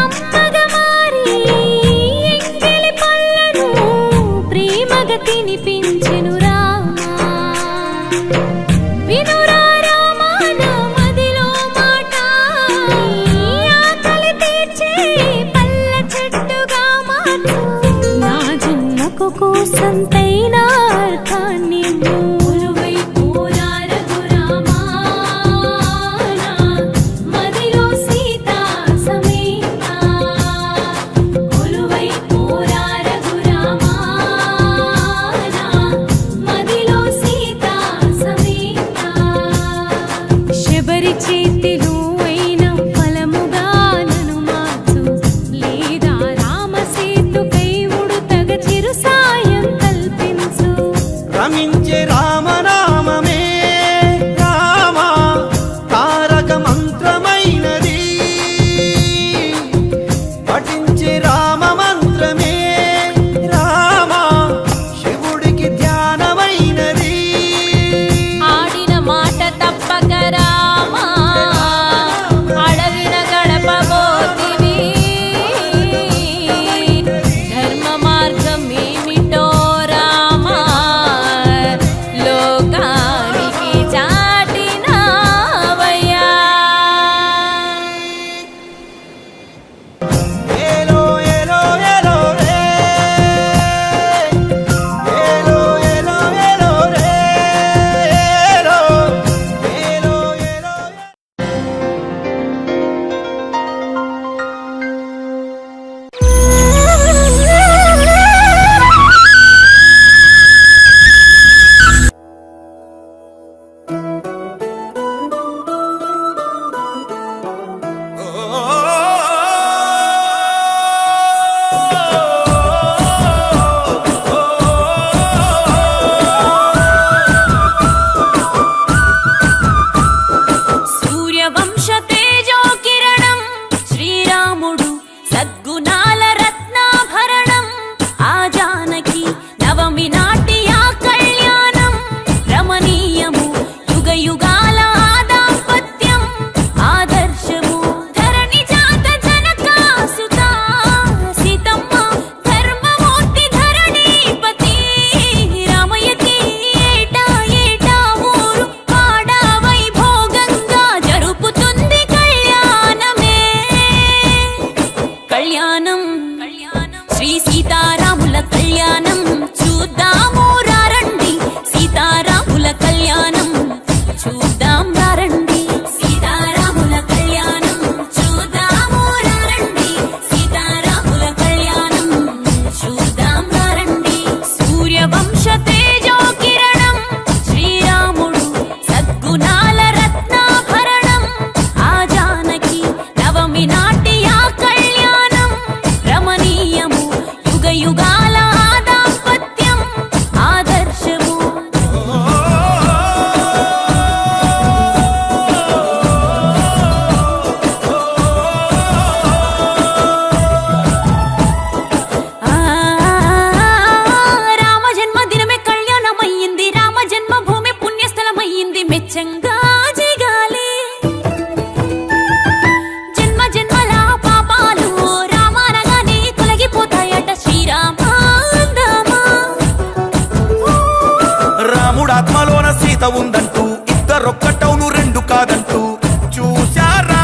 అమ్మగా మారి ఎంగిలి పళ్ళను ప్రేమగా తినిపించెను రామా. వినురా రామా నా మదిలో మాట, ఆకలి తీర్చే పళ్ళ చెట్టుగా మార్చు. నా జన్మకు కోసంతైనా అర్థాన్ని మూలువై పోరా రఘురామా. నా మదిలో సీతా సమేత కొలువై పోరా రఘురామా. నా మదిలో సీతా సమేత. శబరి చేతిలో అయిన ఫలముగా నన్ను మార్చు, లేదా రామసేతుకై ఉడుతగ చిరు సాయం కల్పించు. రమించే రామనామమే రామ తారక మంత్రమైనది, పఠించే రామ మంత్రమే రామ శివుడికి ధ్యానమైనది. ఆడిన మాట తప్పక రామా, అడవిన గడపబోతివి. ధర్మ మార్గం ఏమిటో రామా, లోకానికి చాటినావయ్యా. ఏలో ఏలో ఏలో రే, ఏలో ఏలో ఏలో రే, ఏలో ఏలో ఏలో. సూర్యవంశ తేజో కిరణం శ్రీరాముడు సద్గుణాల రత్నాభరణం. ఆ జానకి నవమి నాటి ఆ కళ్యాణం రమణీయము, యుగ యుగాల ఆ దాంపత్యం ఆదర్శము. ధరణి జాత జనకాసుత సీతమ్మ ధర్మమూర్తి ధరణీపతి రామయ్యకి ఏటా ఏటా ఊరు వాడ వైభోగంగా జరుపుతుంది కళ్యాణమే. కళ్యాణం శ్రీ సీతారాముల కళ్యాణం చూద్దాము రండి. సీతారాముల కళ్యాణం చూద్దాం రండి. సీతారాముల కళ్యాణం చూద్దాము రండి. సీతారాముల కళ్యాణం చూద్దాం రండి. సూర్యవంశ తేజో కిరణం శ్రీరాముడు సద్గుణాల రత్నాభరణం. ఆ జానకి నవమి నాటి ఆ కళ్యాణం రమణీయము, యుగ యుగాల ఆ దాంపత్యం ఆదర్శము. ఆ రామ జన్మదినమే కళ్యాణమయ్యింది, రామ జన్మభూమి పుణ్యస్థలమయ్యింది. మెచ్చంగా జిగాలి జన్మ జన్మల పాపాలు రామానగానే తొలగిపోతాయట. శ్రీరామాందమా రాముడాత్మలోన సీత ఉందంటూ, ఇద్దరొక్కటవును రెండు కాదంటూ. చూశారా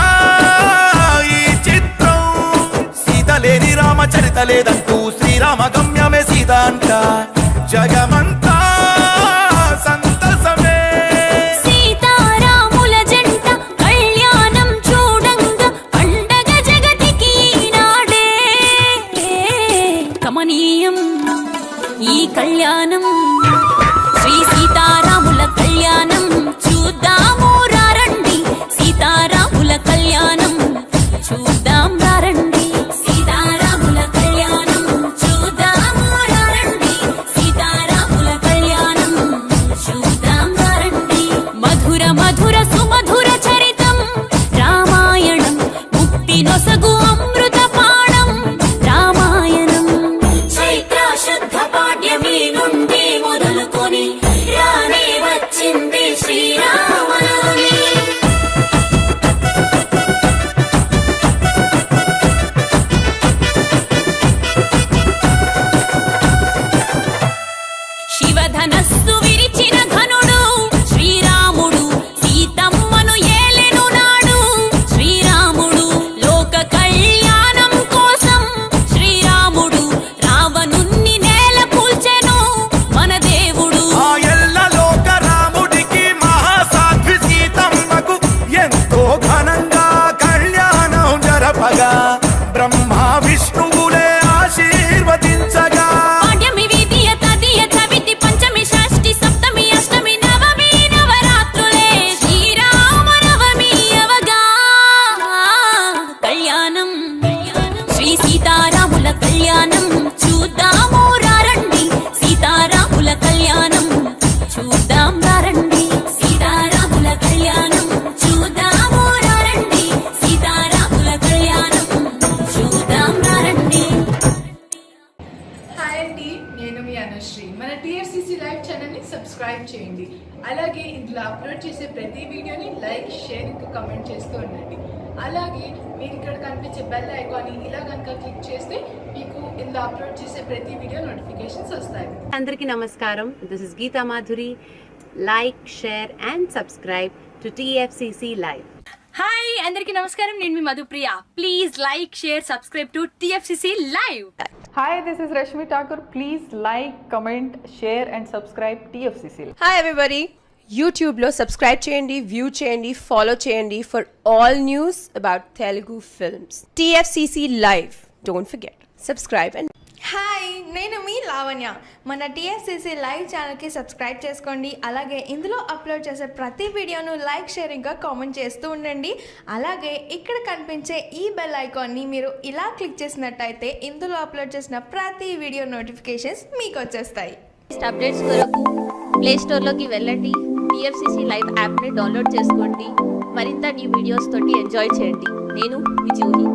ఈ చిత్రం, సీత లేని రామచరిత లేదంటూ. శ్రీరామ గమ్యమే సీత అంట, జగమంతా సంతసమే. సీతారాముల జంట కళ్యాణం చూడంగా పండగ జగతికి నాడే. కమనీయం ఈ కళ్యాణం శ్రీ సీతారాముల కళ్యాణం చూద్దాము రండి. సీతారాముల కళ్యాణం చూద్దాం రండి. సీతారాముల కళ్యాణం చూద్దాము రండి. సీతారాముల చెప్పగా బ్రహ్మ విష్ణువులే ఆశీర్వదించగా పాడ్యమి ద్వితీయ తదియ చవితి పంచమి షష్ఠి సప్తమి అష్టమి నవమి నవరాత్రులే శ్రీరామ నవమి అవగా కళ్యాణం శ్రీ సీతారాముల కళ్యాణం చూద్దాము రండి సీతారాముల కళ్యాణం చూద్దాం రండి సీతారాముల కళ్యాణం చూద్దాము రండి సీతారాముల కళ్యాణం చూద్దాం రండి. హాయ్ అండి, నేను మీ అనుశ్రీ. మన టీఎఫ్సిసి లైవ్ ఛానల్ని సబ్స్క్రైబ్ చేయండి. అలాగే ఇందులో అప్లోడ్ చేసే ప్రతి వీడియోని లైక్, షేర్, ఇంకా కమెంట్ చేస్తూ ఉండండి. అలాగే మీరు ఇక్కడ కనిపించే బెల్ ఐకాన్ని ఇలా కనుక క్లిక్ చేస్తే మీకు ఇందులో అప్లోడ్ చేసే ప్రతి వీడియో నోటిఫికేషన్స్ వస్తాయి. అందరికీ నమస్కారం. This is Geeta Madhuri. Like, share and subscribe to TFCC live. Hi అందరికీ నమస్కారం, నేను మీ Madhupriya. Please like share subscribe to TFCC live. Hi, this is Rashmi Thakur. Please like, comment, share and subscribe TFCC. Hi everybody. YouTube lo subscribe cheyandi, view cheyandi, follow cheyandi for all news about Telugu films. TFCC Live. Don't forget. Subscribe and hi, నేను మీ లావణ్య. మన TFCC live ఛానల్కి subscribe చేసుకోండి. అలాగే ఇందులో upload చేసే ప్రతి వీడియోను like, share, ఇంకా కామెంట్ చేస్తూ ఉండండి. అలాగే ఇక్కడ కనిపించే ఈ బెల్ ఐకాన్ని మీరు ఇలా క్లిక్ చేసినట్టయితే ఇందులో అప్లోడ్ చేసిన ప్రతి వీడియో నోటిఫికేషన్స్ మీకు వచ్చేస్తాయి. అప్డేట్స్ కొరకు ప్లే స్టోర్లోకి వెళ్ళండి. టీఎఫ్సిసి లైవ్ యాప్ని డౌన్లోడ్ చేసుకోండి. మరింత న్యూ వీడియోస్ తోటి ఎంజాయ్ చేయండి. నేను మీ జూహి.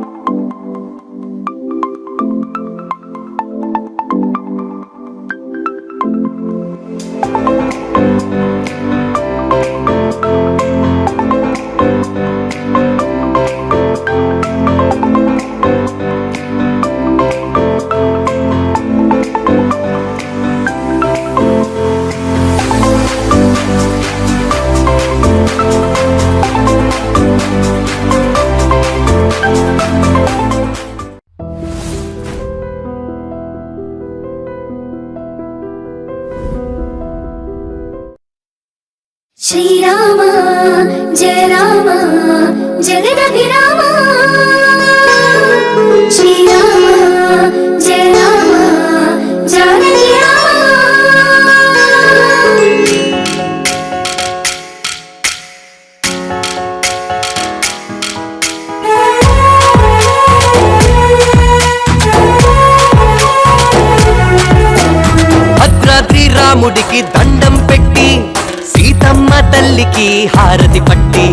శ్రీరామ జయ రామ జగదభిరామ శ్రీరామ జయ రామ జానకి రామ. భద్రాద్రి రాముడికి దండం పెట్టి సీతమ్మ తల్లికి హారతి పట్టి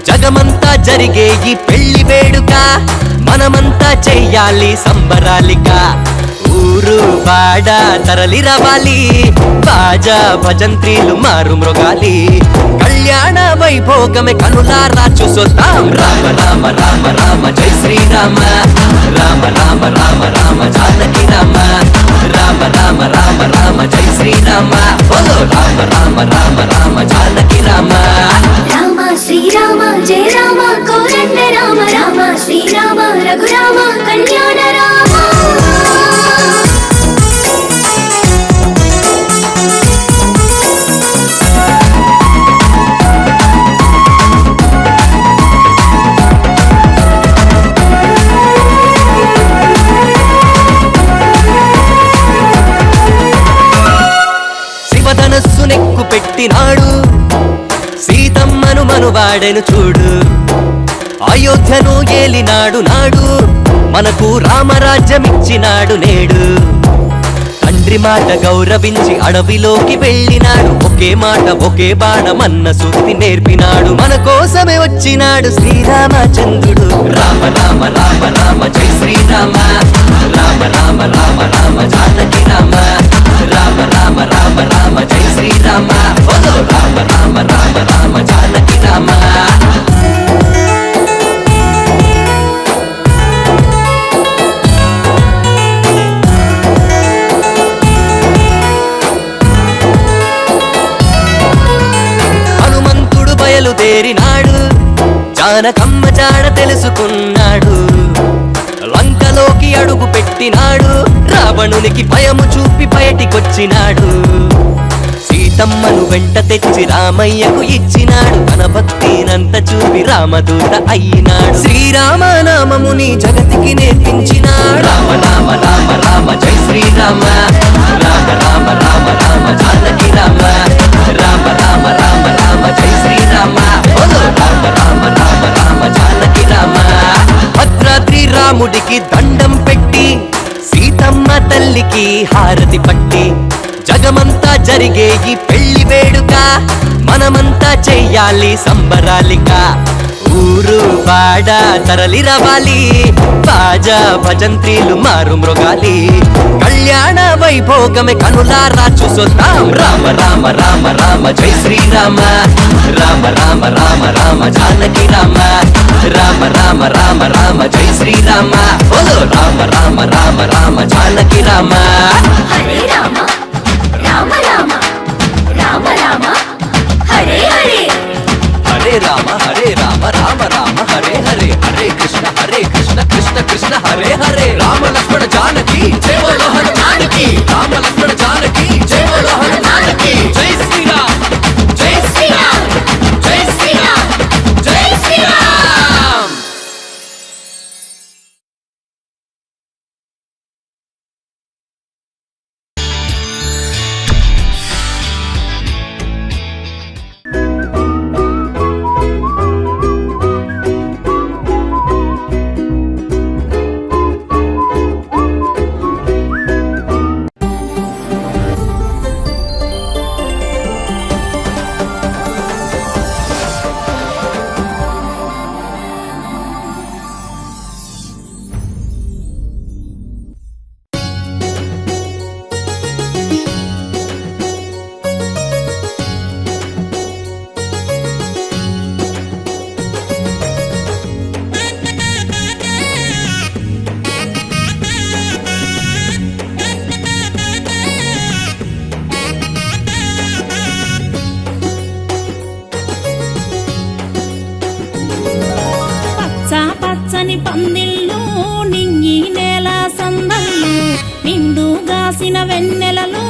జగమంతా జరిగే ఈ పెళ్లి వేడుక మనమంతా చెయ్యాలి సంబరాలిక. ఊరు బాడ తరలి రవాలి, బాజా భజంత్రీలు మారు మృగాలి. కళ్యాణ వైభోగమే కనులారా చూసొద్దాం. రామ రామ రామ రామ జై శ్రీరామ, రామ రామ రామ రామ జానకి రామ, రామ రామ రామ రామ జై శ్రీరామ, బోలో రామ రామ రామ రామ జానకి రామ. రామ శ్రీరామ జయ రామ కోదండ రామ రామ శ్రీరామ రఘురామ కళ్యాణ రామ. శివధనస్సు నెక్కు పెట్టినాడు, సీతమ్మను మనువాడెను చూడు. అయోధ్యను ఏలినాడు నాడు, మనకు రామరాజ్యమిచ్చినాడు నేడు. తండ్రి మాట గౌరవించి అడవిలోకి వెళ్ళినాడు, ఒకే మాట ఒకే బాణమన్న సూక్తి నేర్పినాడు. మన కోసమే వచ్చినాడు శ్రీరామచంద్రుడు. రామ రామ రామ రామ జై శ్రీరామ, రామ రామ రామ రామ జానకి రామ, రామ రామ రామ రామ జై శ్రీరామ, బోలో రామ రామ రామ రామ జానకి రామ. హనుమంతుడు బయలుదేరినాడు, జానకమ్మ జాడ తెలుసుకున్నాడు. లంకలోకి అడుగు పెట్టినాడు, రావణునికి భయము చూపి బయటికొచ్చినాడు. సీతమ్మను వెంట తెచ్చి రామయ్యకు ఇచ్చినాడు తన భక్తినంత చూపి రామదూత అయినాడు శ్రీరామనామముని జగతికి నేర్పించినాడు రామ రామ రామ రామ జై శ్రీరామ రామ రామ రామ రామ జానకి రామ రామ రామ రామ రామ జై శ్రీరామ రామ రామ రామ రామ జానకి రామ భద్రాద్రి రాముడికి దండం పెట్టి సీతమ్మ తల్లికి హారతి పట్టి జగమంతా జరిగే ఈ పెళ్లి వేడుక మనమంతా చెయ్యాలి సంబరాలిక ఊరు వాడ తరలి రవాలి బాజా భజంత్రీలు మారు మృగాలి కళ్యాణ వైభోగమే కనులారా చూసొద్దాం రామ రామ రామ రామ జై శ్రీరామ రామ రామ రామ రామ జానకి రామ రామ రామ రామ రామ జై శ్రీరామ రామ రామ రామ రామ జానకి రామ హరే రామ రామ రామ రామ రామ హరే హరే హరే రామ రామ రామ హరే హరే హరే కృష్ణ కృష్ణ కృష్ణ హరే హరే రామ లక్ష్మణ జానకి జయ బోలో హనుమానికి రామ లక్ష్మణ జానకి జయ బోలో హనుమానికి జై శ్రీరామ్ జై శ్రీరామ్ జై శ్రీరామ్ జై శ్రీరామ్ పచ్చని పందిళ్ళు నింగి నేల సందళ్ళు నిండుగాసిన వెన్నెలలో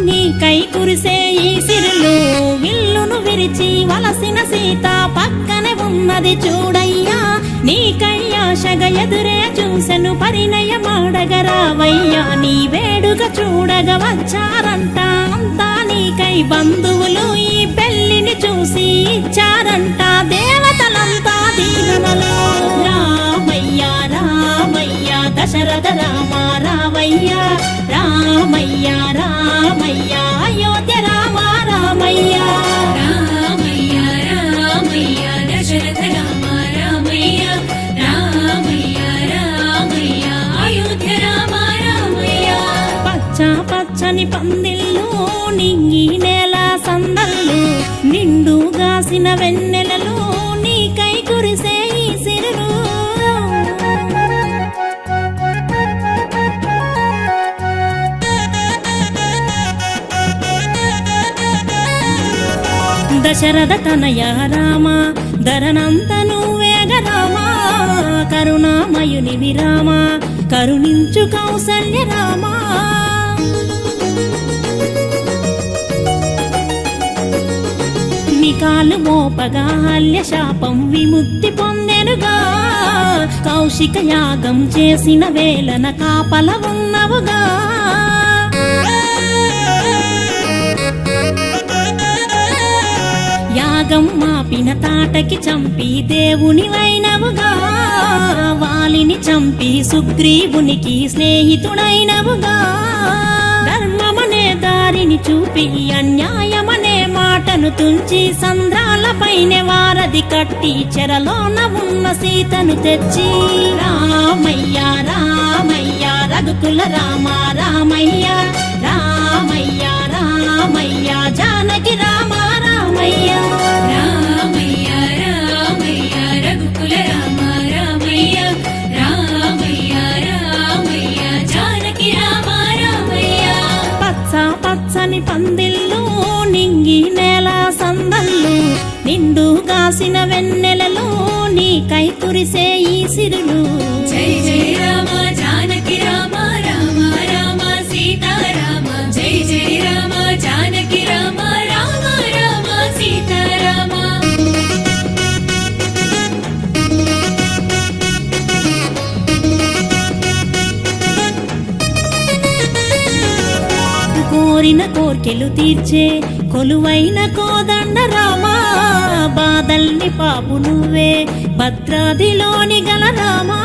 నీకై కురిసే ఈ సిరులు విల్లును విరిచి వలసిన సీత పక్కనే ఉన్నది చూడయ్యా నీకై ఆశగా ఎదురే చూసెను పరిణయమాడగరావయ్యా నీ వేడుక చూడగా వచ్చారంట అంతా నీకై బంధువులు ఈ పెళ్లిని చూసి ఇచ్చారంట దేవతలంతా దీవెనలు రామయ్య రామయ్య దశరథ రామ రామయ్య రామయ్య రామయ్య అయోధ్య రామ రామయ్య రామయ్య రామయ్య దశరథ రామ రామయ్య రామయ్య రామయ్య అయోధ్య రామ రామయ్య పచ్చని పందిళ్ళు నింగి నేల సందళ్ళు నిండుగాసిన వెన్నెలలో నీకై కురిసే ఈ సిరులు దశరథ తనయ రామ ధరనంత నువ్వేగ రామ కరుణామయుని విరామ కరుణించు కౌసల్య రామ నికాలు మోపగా హల్య శాపం విముక్తి పొందెనుగా కౌశిక యాగం చేసిన వేళన కాపల ఉన్నవుగా యాగం మాపిన తాటకి చంపి దేవుని వైనవుగా వాలిని చంపి సుగ్రీవునికి స్నేహితుడైనవుగా ధర్మమనే దారిని చూపి అన్యాయమనే మాటను తుంచి సంద్రాలపైనే వారధి కట్టి చెరలోన ఉన్న సీతను తెచ్చి రామయ్య రామయ్య రఘుకుల రామ రామయ్య రామయ్య రామయ్య జానకి రామ రామయ్య రామయ్య రామయ్య రఘుకుల రామ రామయ్య రామయ్య రామయ్య జానకి రామ రామయ్య పచ్చని పందిళ్ళు నింగి నేల సందళ్ళు నిండుగాసిన వెన్నెలలో నీకై కురిసే ఈ సిరులు జై జై రామ జానకి రామ రామ రామ సీతారామ జై జై రామ జానకి రామ కోరిన కోర్కెలు తీర్చే కొలువైన కోదండ రామా బాధల్ని పాపు నువ్వే భద్రాదిలోని గల రామా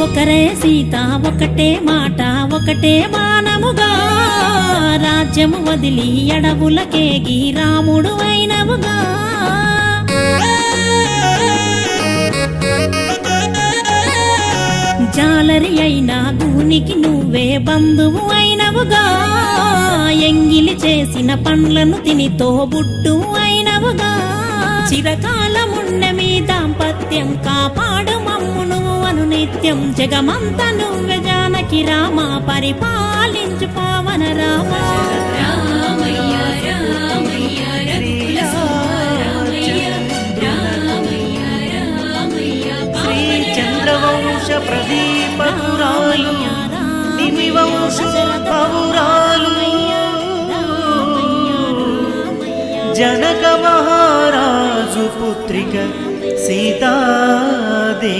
ఒకరే సీత ఒకటే మాట ఒకటే మానముగా రాజ్యము వదిలి అడవులకేగి రాముడు అయినవుగా జాలరి అయినా గూనికి నువ్వే బంధువు అయినవుగా ఎంగిలి చేసిన పండ్లను తిని తోబుట్టు అయినవుగా చిరకాలముండ మీ దాంపత్యం కాపాడు మమ్మును అను నిత్యం జగమంత నువ్వే జానకి రామ పరిపాలించు పావన రామ రామయ్య రామయ్య రఘుకుల రామయ్య రామయ్య రామయ్య శ్రీ చంద్రవంశ ప్రదీపపురాలు నిమివంశ పౌరాలు జనక మహారాజు పుత్రిక సీతాదేవికి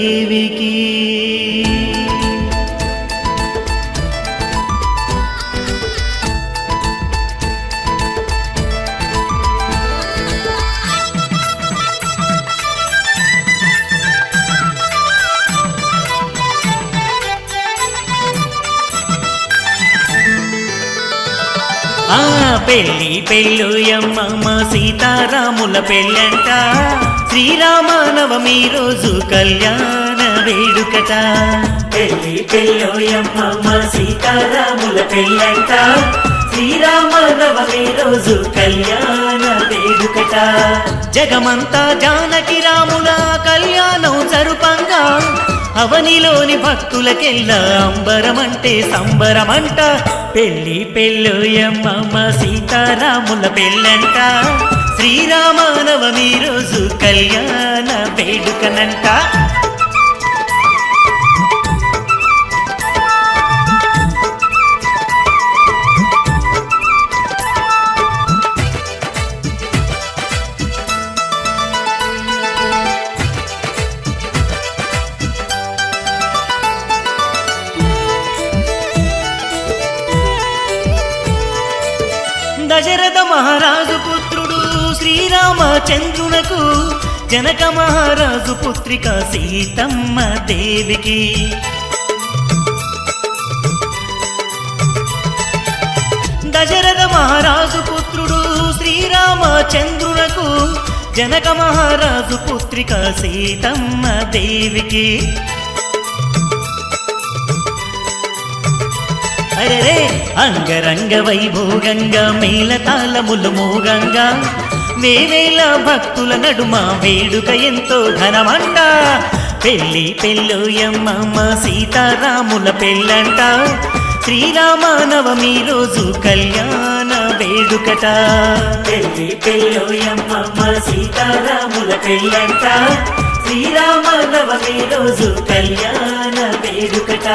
పెళ్ళి పెళ్ళుయమ్మ సీతారాముల పెళ్ళంట శ్రీరామనవమి రోజు కళ్యాణ వేడుకట పెళ్ళి పెళ్ళుయమ్మ సీతారాముల పెళ్ళంట శ్రీరామనవమి రోజు కళ్యాణ వేడుకట జగమంతా జానకి రాముల కళ్యాణం జరుపంగా అవనిలోని భక్తులకెల్లా అంబరమంటే సంబరమంట పెళ్ళి పెళ్ళుయమ్మ సీతారాముల పెళ్ళంట శ్రీరామనవమి రోజు కళ్యాణ వేడుకనంట దశరథ మహారాజు పుత్రుడు శ్రీరామచంద్రునకు జనక మహారాజు పుత్రిక సీతమ్మ దేవికి దశరథ మహారాజు పుత్రుడు శ్రీరామచంద్రునకు జనక మహారాజు పుత్రిక సీతమ్మ దేవికి అరే అంగరంగ వైభోగంగా మేళతాళములు మోగంగా వేవేల భక్తుల నడుమ వేడుక ఎంతో ఘనమంట పెళ్ళి పెళ్ళుయమ్మ సీతారాముల పెళ్ళంట శ్రీరామనవమి రోజు కళ్యాణ వేడుకట పెళ్ళి పెళ్ళుయమ్మ సీతారాముల పెళ్ళంట శ్రీరామనవమి రోజు కళ్యాణ వేడుకట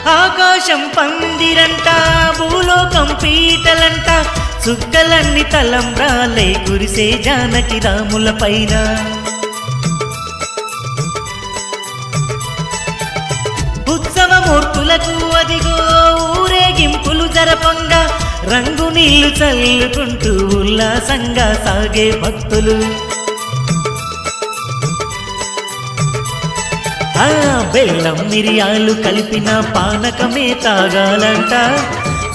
ఆకాశం పందిరంట భూలోకం పీటలంట చుక్కలన్నీ తలంబ్రాలే కురిసే జానకి రాముల పైన ఉత్సవమూర్తులకు అదిగో ఊరేగింపులు జరపంగా రంగు నీళ్లు చల్లుకుంటూ ఉల్లాసంగా సాగే భక్తులు బెల్లం మిరియాలు కలిపిన పానకమే తాగాలంట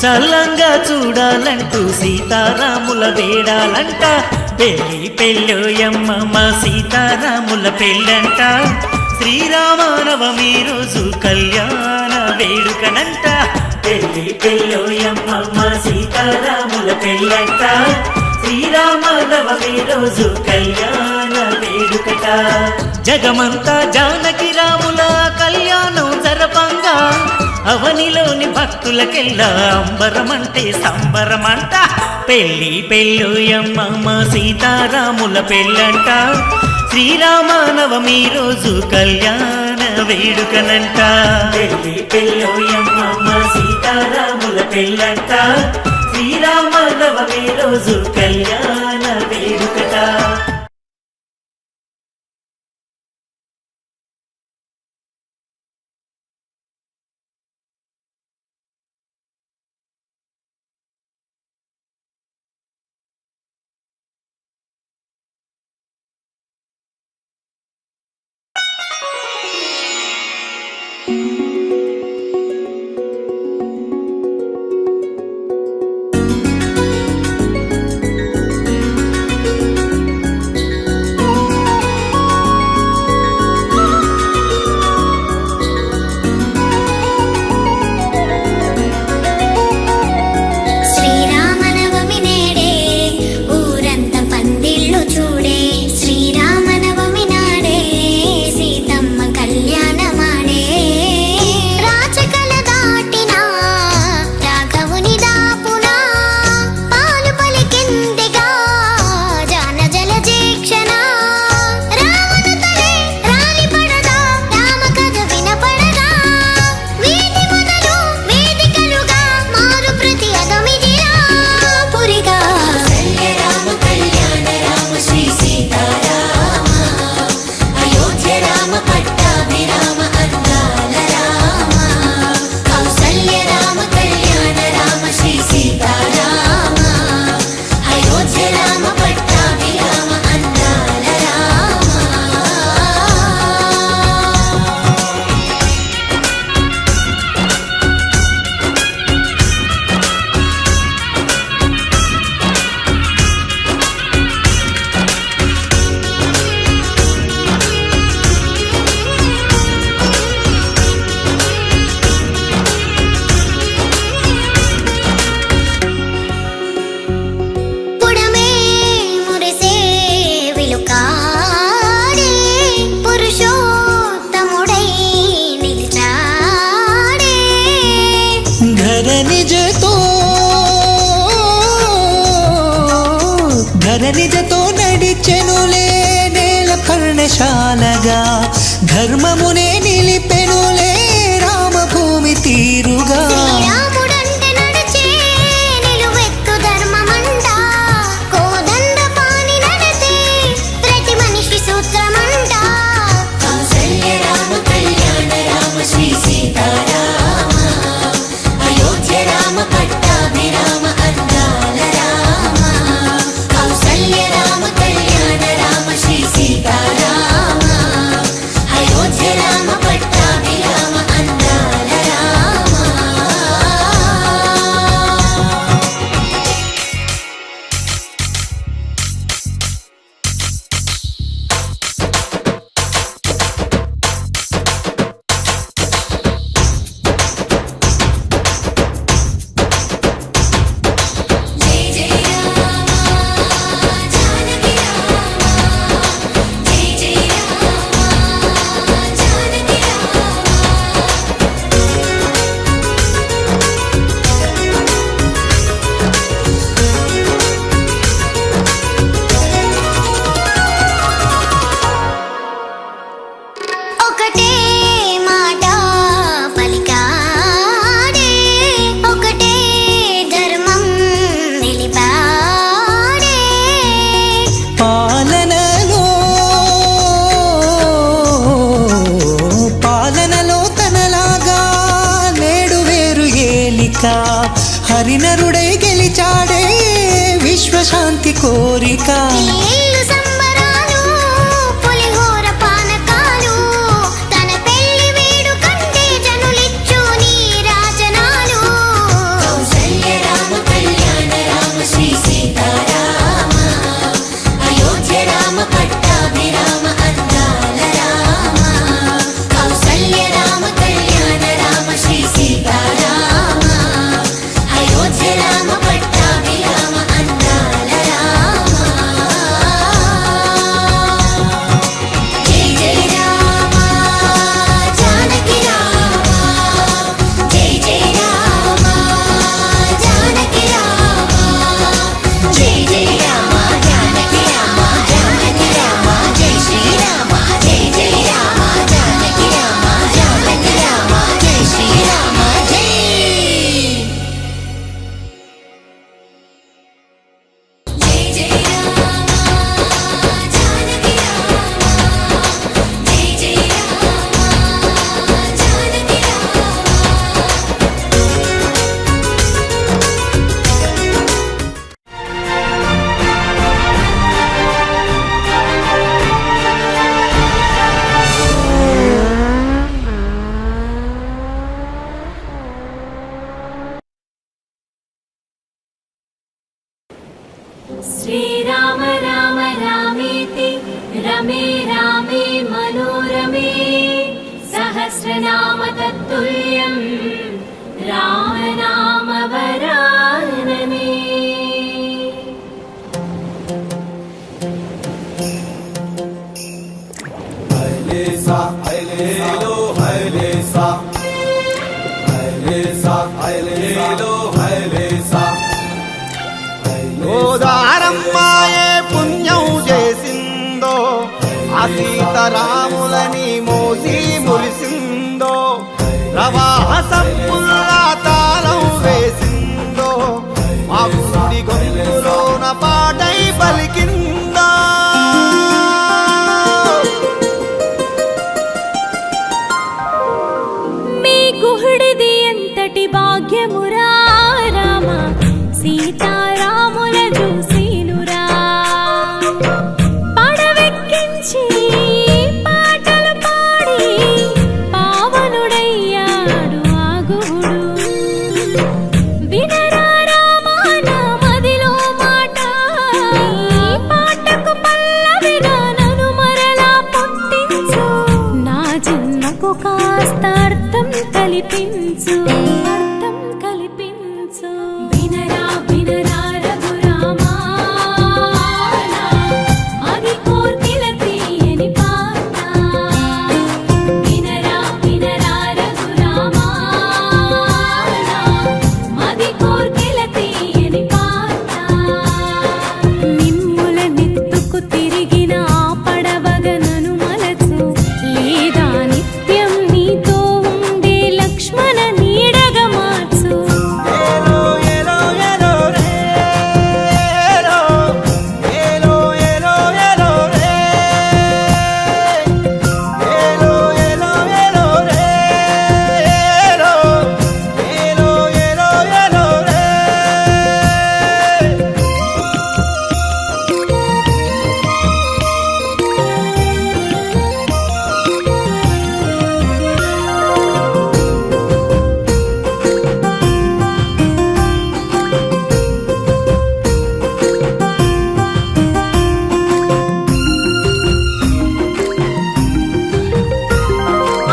చల్లంగా చూడాలంటూ సీతారాముల వేడాలంట పెళ్ళి పెళ్ళోయమ్మ సీతారాముల పెళ్ళంట శ్రీరామనవమి రోజు కళ్యాణ వేడుకనంట పెళ్ళి పెళ్ళోయమ్మ సీతారాముల పెళ్ళంట శ్రీరామనవమి రోజు కళ్యాణ వేడుకట జగమంతా జానకి రాముల కళ్యాణం జరపంగా అవనిలోని భక్తులకెల్లా అంబరమంటే సంబరమంట పెళ్ళి పెళ్ళోయమ్మ సీతారాముల పెళ్ళంట శ్రీరామనవమి రోజు కళ్యాణ వేడుకనంట పెళ్ళి పెళ్ళోయమ్మ సీతారాముల పెళ్ళంట శ్రీరామనవమి రోజు కళ్యాణ వేడుకట నిజతో నడిచెనులే నేల పర్ణశాలగా ధర్మమునే నిలిపెనులే రామభూమి తీరుగా హరినరుడై గెలిచాడే విశ్వశాంతి కోరిక రామ పట్టాభి రామ అందాల రామ శ్రీరామ రామ రామేతి రమే రామే మనోరమే సహస్రనామ తత్తుల్యం రామనామ వరాననే. హైలేసా హైలేలో హైలేసా హైలేసా హైలేలో హైలేసా గోదారమ్మాయే పుణ్యం చేసిందో ఆ సీతారాములని మోసి ములిసిందో ప్రవాహ సంపుల్లా తాళం వేసిందో మా గుడి గొంతులోన పాటై పలికిందో. మీ గుహుడిది ఎంతటి భాగ్యమురా రామ సీతారాముల చూసినురా. పడవెక్కించి పాటలు పాడి పావనుడయ్యాడు ఆ గుహుడు. వినరా రామా నా మదిలో మాట, ఈ పాటకు పల్లవిగా నన్ను మరలా పుట్టించు. నా జన్మకు కాస్త అర్థం కల్పించు, అర్థం కల్పించు. వినరా వినరా రఘురామా అది కోర్కెల తీయని పాట. వినరా వినరా రఘురామా అది కోర్కెల తీయని పాట. నిమ్ముల నెత్తుకు తిరిగిన ఆ పడవగనను మలచు, లేదా నిత్యం నీతో ఉండే లక్ష్మణ నీడగా మార్చు. ఏలో ఏలో ఏలో రే ఏలో ఏలో ఏలో ఏలో రే ఏలో ఏలో ఏలో రే ఏలో ఏలో ఏలో ఏలో రే.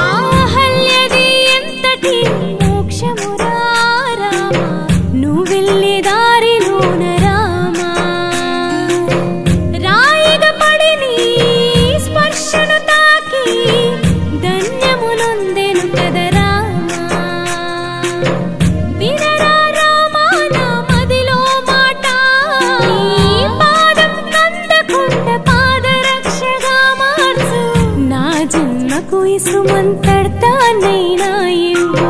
ఆహల్యది ఎంతటి మోక్షమురా రామ, నువ్వు వెళ్ళే దారిలోన రామ. రాయిగా పడి నీ స్పర్శను తాకి ధన్యమునొందెను కదా రామ. వినరా రామా నా మదిలో మాట, ఈ పాదం కందకుండ పాదరక్షగా మార్చు. నా జన్మకు ఇసుమంతర్తానైనా ఇవ్వు,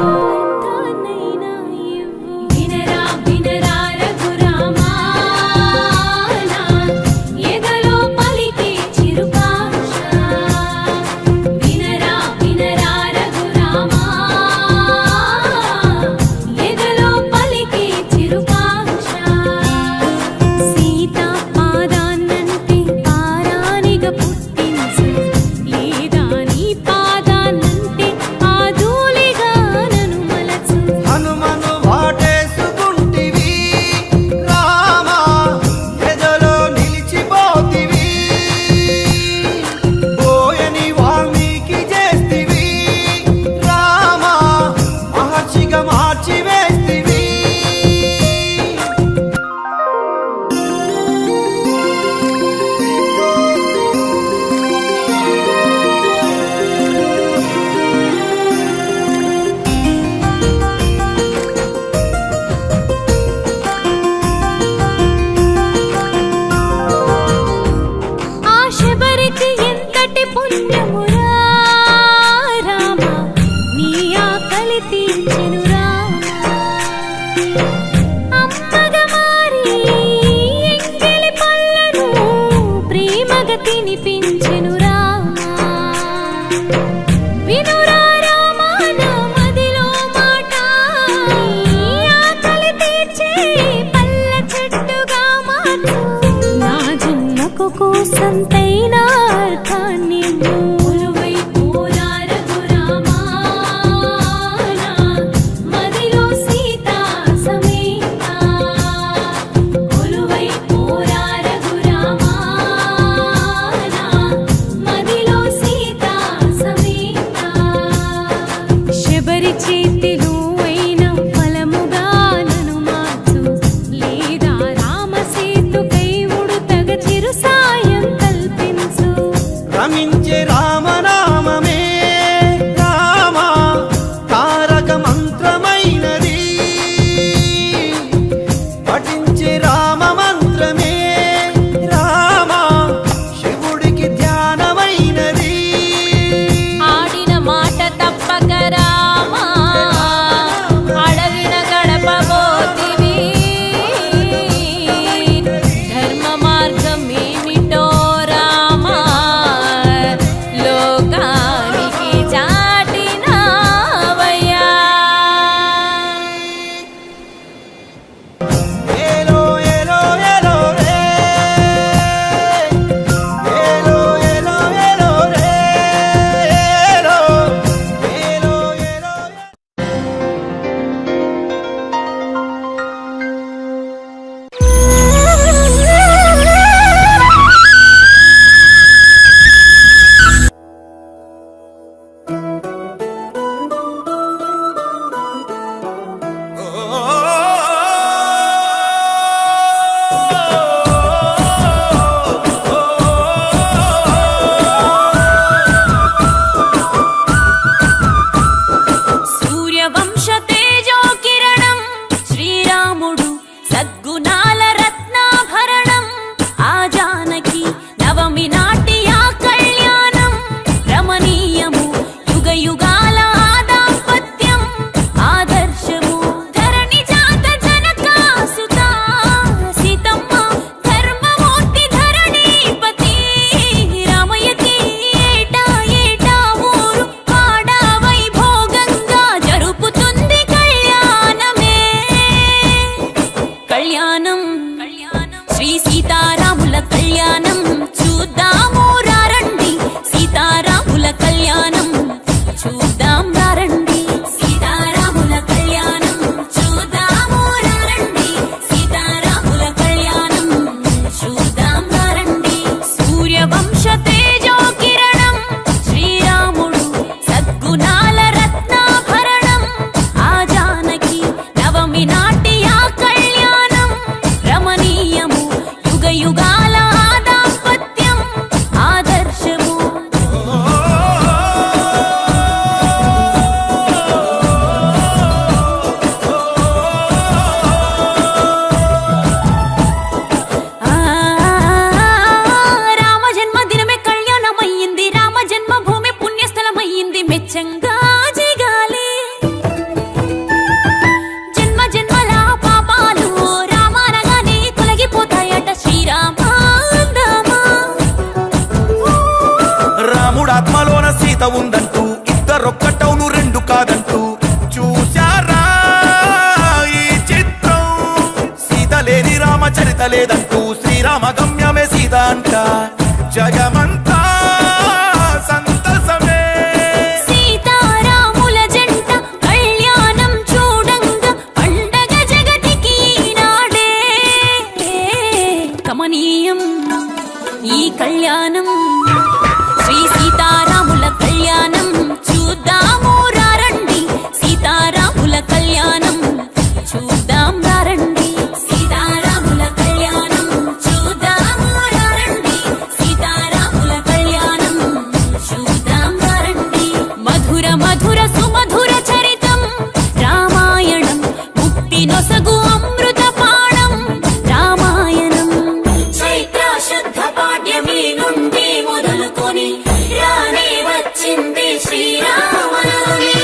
వినరా వినరా రఘురామా నా ఎదలో పలికే చిరుకాంక్ష. వినరా వినరా రఘురామా ఎదలో పలికే చిరుకాంక్ష. సీతా పాదాన్నంటే పారానిగా పుట్టించు, లేదా నీ పాదాన్నంటే ఆ ధూళిగా నన్ను మలచు. హనుమను వాటేసుకుంటివి రామా ఎదలో నిలిచిపోతివి. పోయని వాల్మీకి చేస్తివి రామా మహర్షిగా మార్చి వేస్తివి. ఆ శబరికి ఎంతటి పుణ్యమురా రామ, నీ ఆకలి తీర్చెను రామ. అమ్మగా మారి ఎంగిలి పళ్ళను ప్రేమగా తినిపించెను రామ. వినురా రామా నా మదిలో మాట, ఈ ఆకలి తీర్చే పళ్ళ చెట్టుగా మార్చు. నా జన్మకు కోసంతైనా అర్థాన్నివ్వు. కొలువై పోరా రఘురామా నా మదిలో సీతా సమేత. కొలువై పోరా రామ చరిత లేదంటూ శ్రీరామ గమ్యమే సీత అంట జగమంతా సంతసమే సీతారాముల జంట కళ్యాణం చూడంగా పండగ జగతికి నాడే కమనీయం ఈ కళ్యాణం శ్రీ సీతారాముల కళ్యాణం చూద్దాము రండి సీతారాముల కళ్యాణం చూద్దాం రండి సీతారాముల కళ్యాణం చూద్దాము రండి సీతారాముల కళ్యాణం చూద్దాం రండి మధుర మధుర సుమధుర చరితం రామాయణం ముక్తి నొసగు అమృత పాణం రామాయణం చైత్ర శుద్ధ పాడ్యమి నుండి మొదలుకొని రానే వచ్చింది శ్రీరామనవమి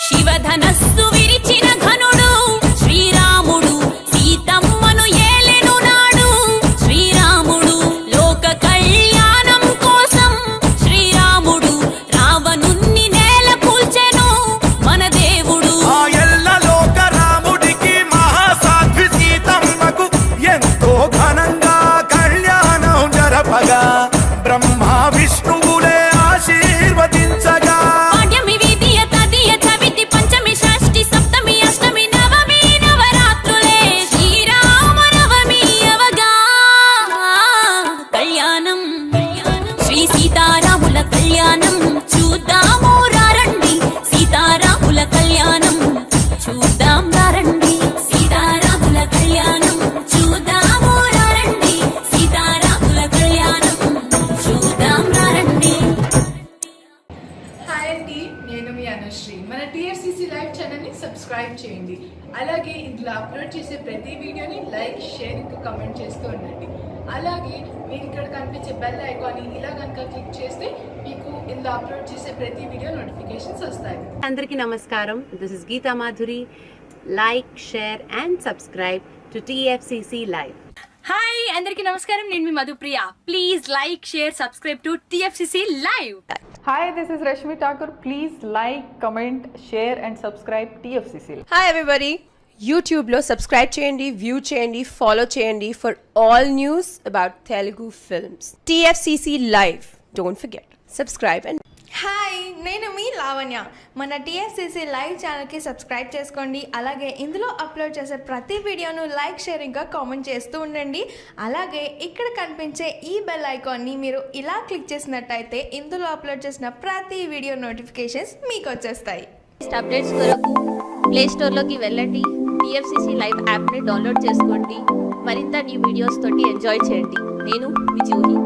శివధనస్సు విరిచిన ఘనుడు శ్రీరాముడు సీతమ్మను ఏలెను నాడు శ్రీరాముడు లోక కళ్యాణం కోసం శ్రీరాముడు రావణుణ్ణి నేల కూల్చెను మన దేవుడు ఆ ఎల్ల లోక రాముడికి మహాసాధ్వి సీతమ్మకు ఎంతో ఘనంగా కళ్యాణం జరపగా బ్రహ్మ విష్ణువులే ఆశీర్వదించగా పాడ్యమి విధియ తదియ చవితి పంచమి షష్ఠి సప్తమి అష్టమి నవమి నవరాత్రులే శ్రీరామనవమి అవగా కళ్యాణం శ్రీ సీతారాముల కళ్యాణం చూద్దాము రండి సీతారాముల కళ్యాణం చూద్దాం రండి సీతారాముల కళ్యాణం చూద్దాము రండి సీతారాముల కళ్యాణం చూద్దాం రండి హాయ్ అండి, నేను మీ అనుశ్రీ. మన టీఎఫ్సిసి లైవ్ ఛానల్ని సబ్స్క్రైబ్ చేయండి. అలాగే ఇందులో అప్లోడ్ చేసే ప్రతి వీడియోని లైక్, షేర్, ఇంకా కమెంట్ చేస్తూ ఉండండి. అలాగే మీరు ఇక్కడ కనిపించే బెల్ ఐకాన్ని ఇలా కనుక క్లిక్ చేస్తే మీకు ఇందులో అప్లోడ్ చేసే ప్రతి వీడియో నోటిఫికేషన్స్ వస్తాయి. అందరికీ నమస్కారం. This is Geeta Madhuri. Like, share and subscribe to TFCC live. Hi అందరికీ నమస్కారం, నేను మీ Madhupriya. Please like share subscribe to TFCC live. Hi, this is Rashmi Thakur. Please like, comment, share and subscribe TFCC. Hi everybody. యూట్యూబ్లో subscribe చేయండి, view చేయండి, follow చేయండి for all news about Telugu films. TFCC live. Don't forget. Subscribe and hi, నేను మీ లావణ్య. మన TFCC live ఛానల్కి subscribe చేసుకోండి. అలాగే ఇందులో అప్లోడ్ చేసే ప్రతి వీడియోను లైక్, షేర్, ఇంకా కామెంట్ చేస్తూ ఉండండి. అలాగే ఇక్కడ కనిపించే ఈ బెల్ ఐకాన్ని మీరు ఇలా క్లిక్ చేసినట్టయితే ఇందులో అప్లోడ్ చేసిన ప్రతి వీడియో నోటిఫికేషన్స్ మీకు వచ్చేస్తాయి. అప్డేట్స్ కొరకు ప్లే స్టోర్లోకి వెళ్ళండి, టీఎఫ్సిసి లైవ్ యాప్ని డౌన్లోడ్ చేసుకోండి. మరింత న్యూ వీడియోస్ తోటి ఎంజాయ్ చేయండి. నేను మీ జూహి.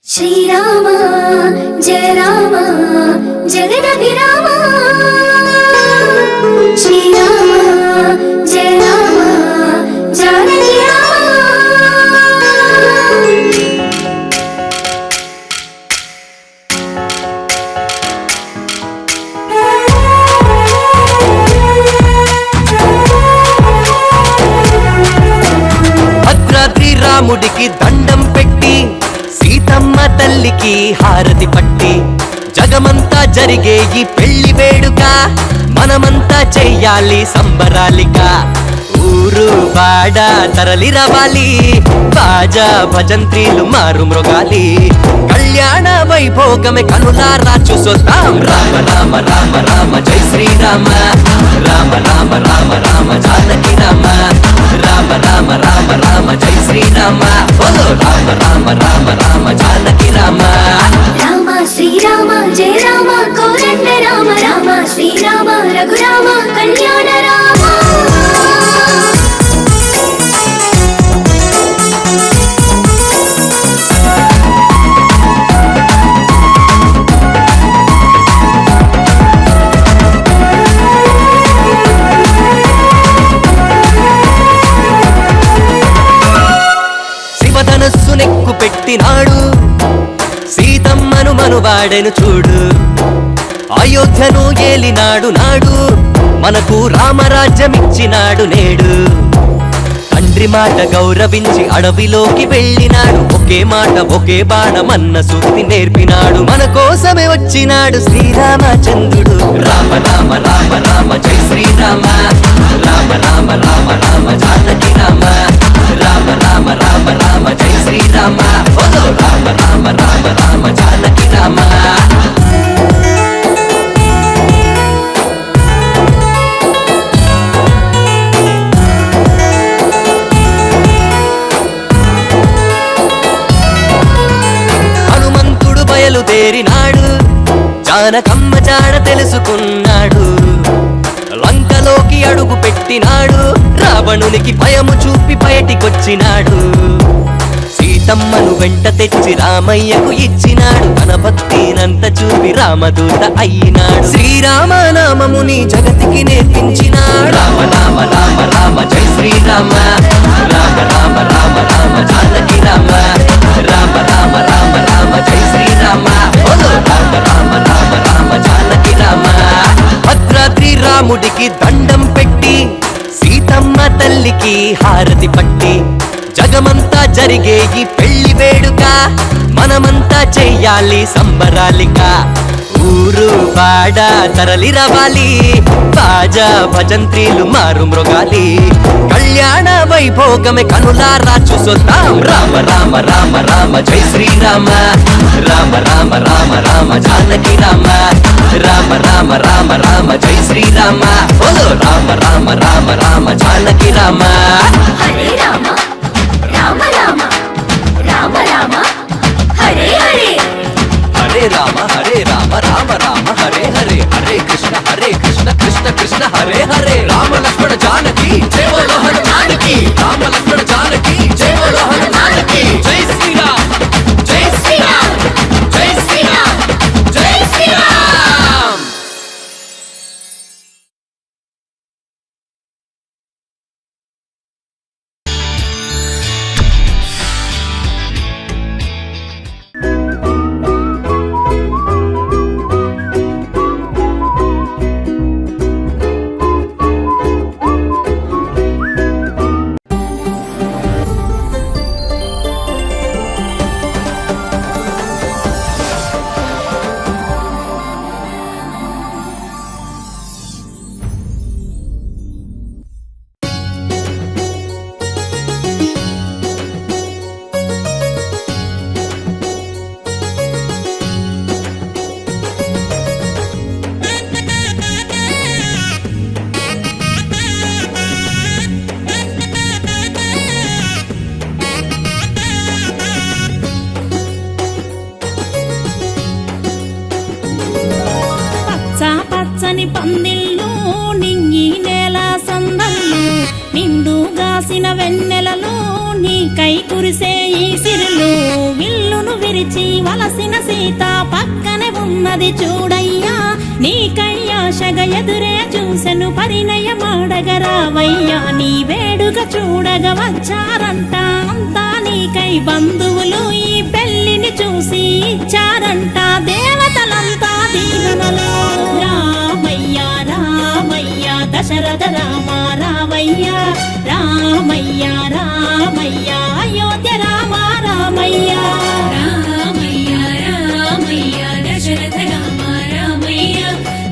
శ్రీరామ జయ రామ జగదభిరామ శ్రీరామ జయ రామ జానకి రామ భద్రాద్రి రాముడికి దండం పెట్టి సీతమ్మ తల్లికి హారతి పట్టి జగమంతా జరిగే ఈ పెళ్లి వేడుక మనమంతా చెయ్యాలి సంబరాలిగా. ఊరు బాడ తరలి రవాలి, బాజా భజంత్రీలు మారు మృగాలి. కళ్యాణ వైభోగమే కనులారా చూసొద్దాం. రామ రామ రామ రామ జై శ్రీరామ, రామ రామ రామ రామ జానకి రామ, రామ రామ రామ రామ జై శ్రీరామ, బోలో రామ రామ రామ రామ జానకి రామ. రామ శ్రీరామ జయ రామ కోదండ రామ రామ శ్రీరామ రఘురామ కళ్యాణ రామ ఆడెను చూడు అయోధ్యను ఏలినాడు నాడు మనకు రామరాజ్యమిచ్చినాడు నేడు తండ్రి మాట గౌరవించి అడవిలోకి వెళ్ళినాడు ఒకే మాట ఒకే బాణమన్న సూక్తి నేర్పినాడు మన కోసమే వచ్చినాడు శ్రీరామచంద్రుడు రామ రామ రామ రామ జై శ్రీరామ రామ రామ రామ రామ జానకి రామ రామ రామ రామ రామ జై శ్రీరామ ఓ రామ రామ రామ రామ జానకి రామ బయలుదేరినాడు జానకమ్మ జాడ తెలుసుకున్నాడు లంకలోకి అడుగు పెట్టినాడు రావణునికి భయము చూపి బయటికొచ్చినాడు సీతమ్మను వెంట తెచ్చి రామయ్యకు ఇచ్చినాడు తన భక్తినంత చూపి రామదూత అయినాడు శ్రీరామనామముని జగతికి నేర్పించినాడు రామ రామ రామ రామ జై శ్రీరామ రామ రామ రామ రామ జానకి రామ రామ రామ రామ రామ జై శ్రీరామ రామ రామ రామ రామ జానకి రామ భద్రాద్రి రాముడికి దండం పెట్టి సీతమ్మ తల్లికి హారతి పట్టి జగమంతా జరిగే ఈ పెళ్లి వేడుక మనమంతా చెయ్యాలి సంబరాలిగా ఊరు వాడ తరలి రవాలి బాజా భజంత్రీలు మారు మృగాలి కళ్యాణ వైభోగమే కనులారా చూసొద్దాం రామ రామ రామ రామ జై శ్రీరామ రామ రామ రామ రామ జానకి రామ రామ రామ రామ రామ జై శ్రీరామ ఓ రామ రామ రామ రామ జానకి రామ హరే రామ రామ రామ రామ రామ హరే హరే హరే రామ రామ రామ హరే హరే హరే కృష్ణ కృష్ణ కృష్ణ హరే హరే రామ లక్ష్మణ జానకి జై బోలో హనుమానికి రామ లక్ష్మణ జానకి జై బోలో హనుమానికి జై శ్రీరామ్ జై శ్రీరామ్ జై శ్రీరామ్ జై శ్రీరామ్ పచ్చని పందిళ్ళు నింగి నేల సందళ్ళు నిండుగాసిన వెన్నెలలో నీకై కురిసే ఈ సిరులు విల్లును విరిచి వలసిన సీత పక్కనే ఉన్నది చూడయ్యా నీకై ఆశగా ఎదురే చూసెను పరిణయమాడగరావయ్యా నీ వేడుక చూడగ వచ్చారంట అంతా నీకై బంధువులు ఈ పెళ్లిని చూసి ఇచ్చారంట దేవతలంతా దీవెనలు రామయ్య రామయ్య దశరథ రామ రామయ్య రామయ్య రామయ్య అయోధ్య రామ రామయ్య రామయ్య రామయ్య దశరథ రామ రామయ్య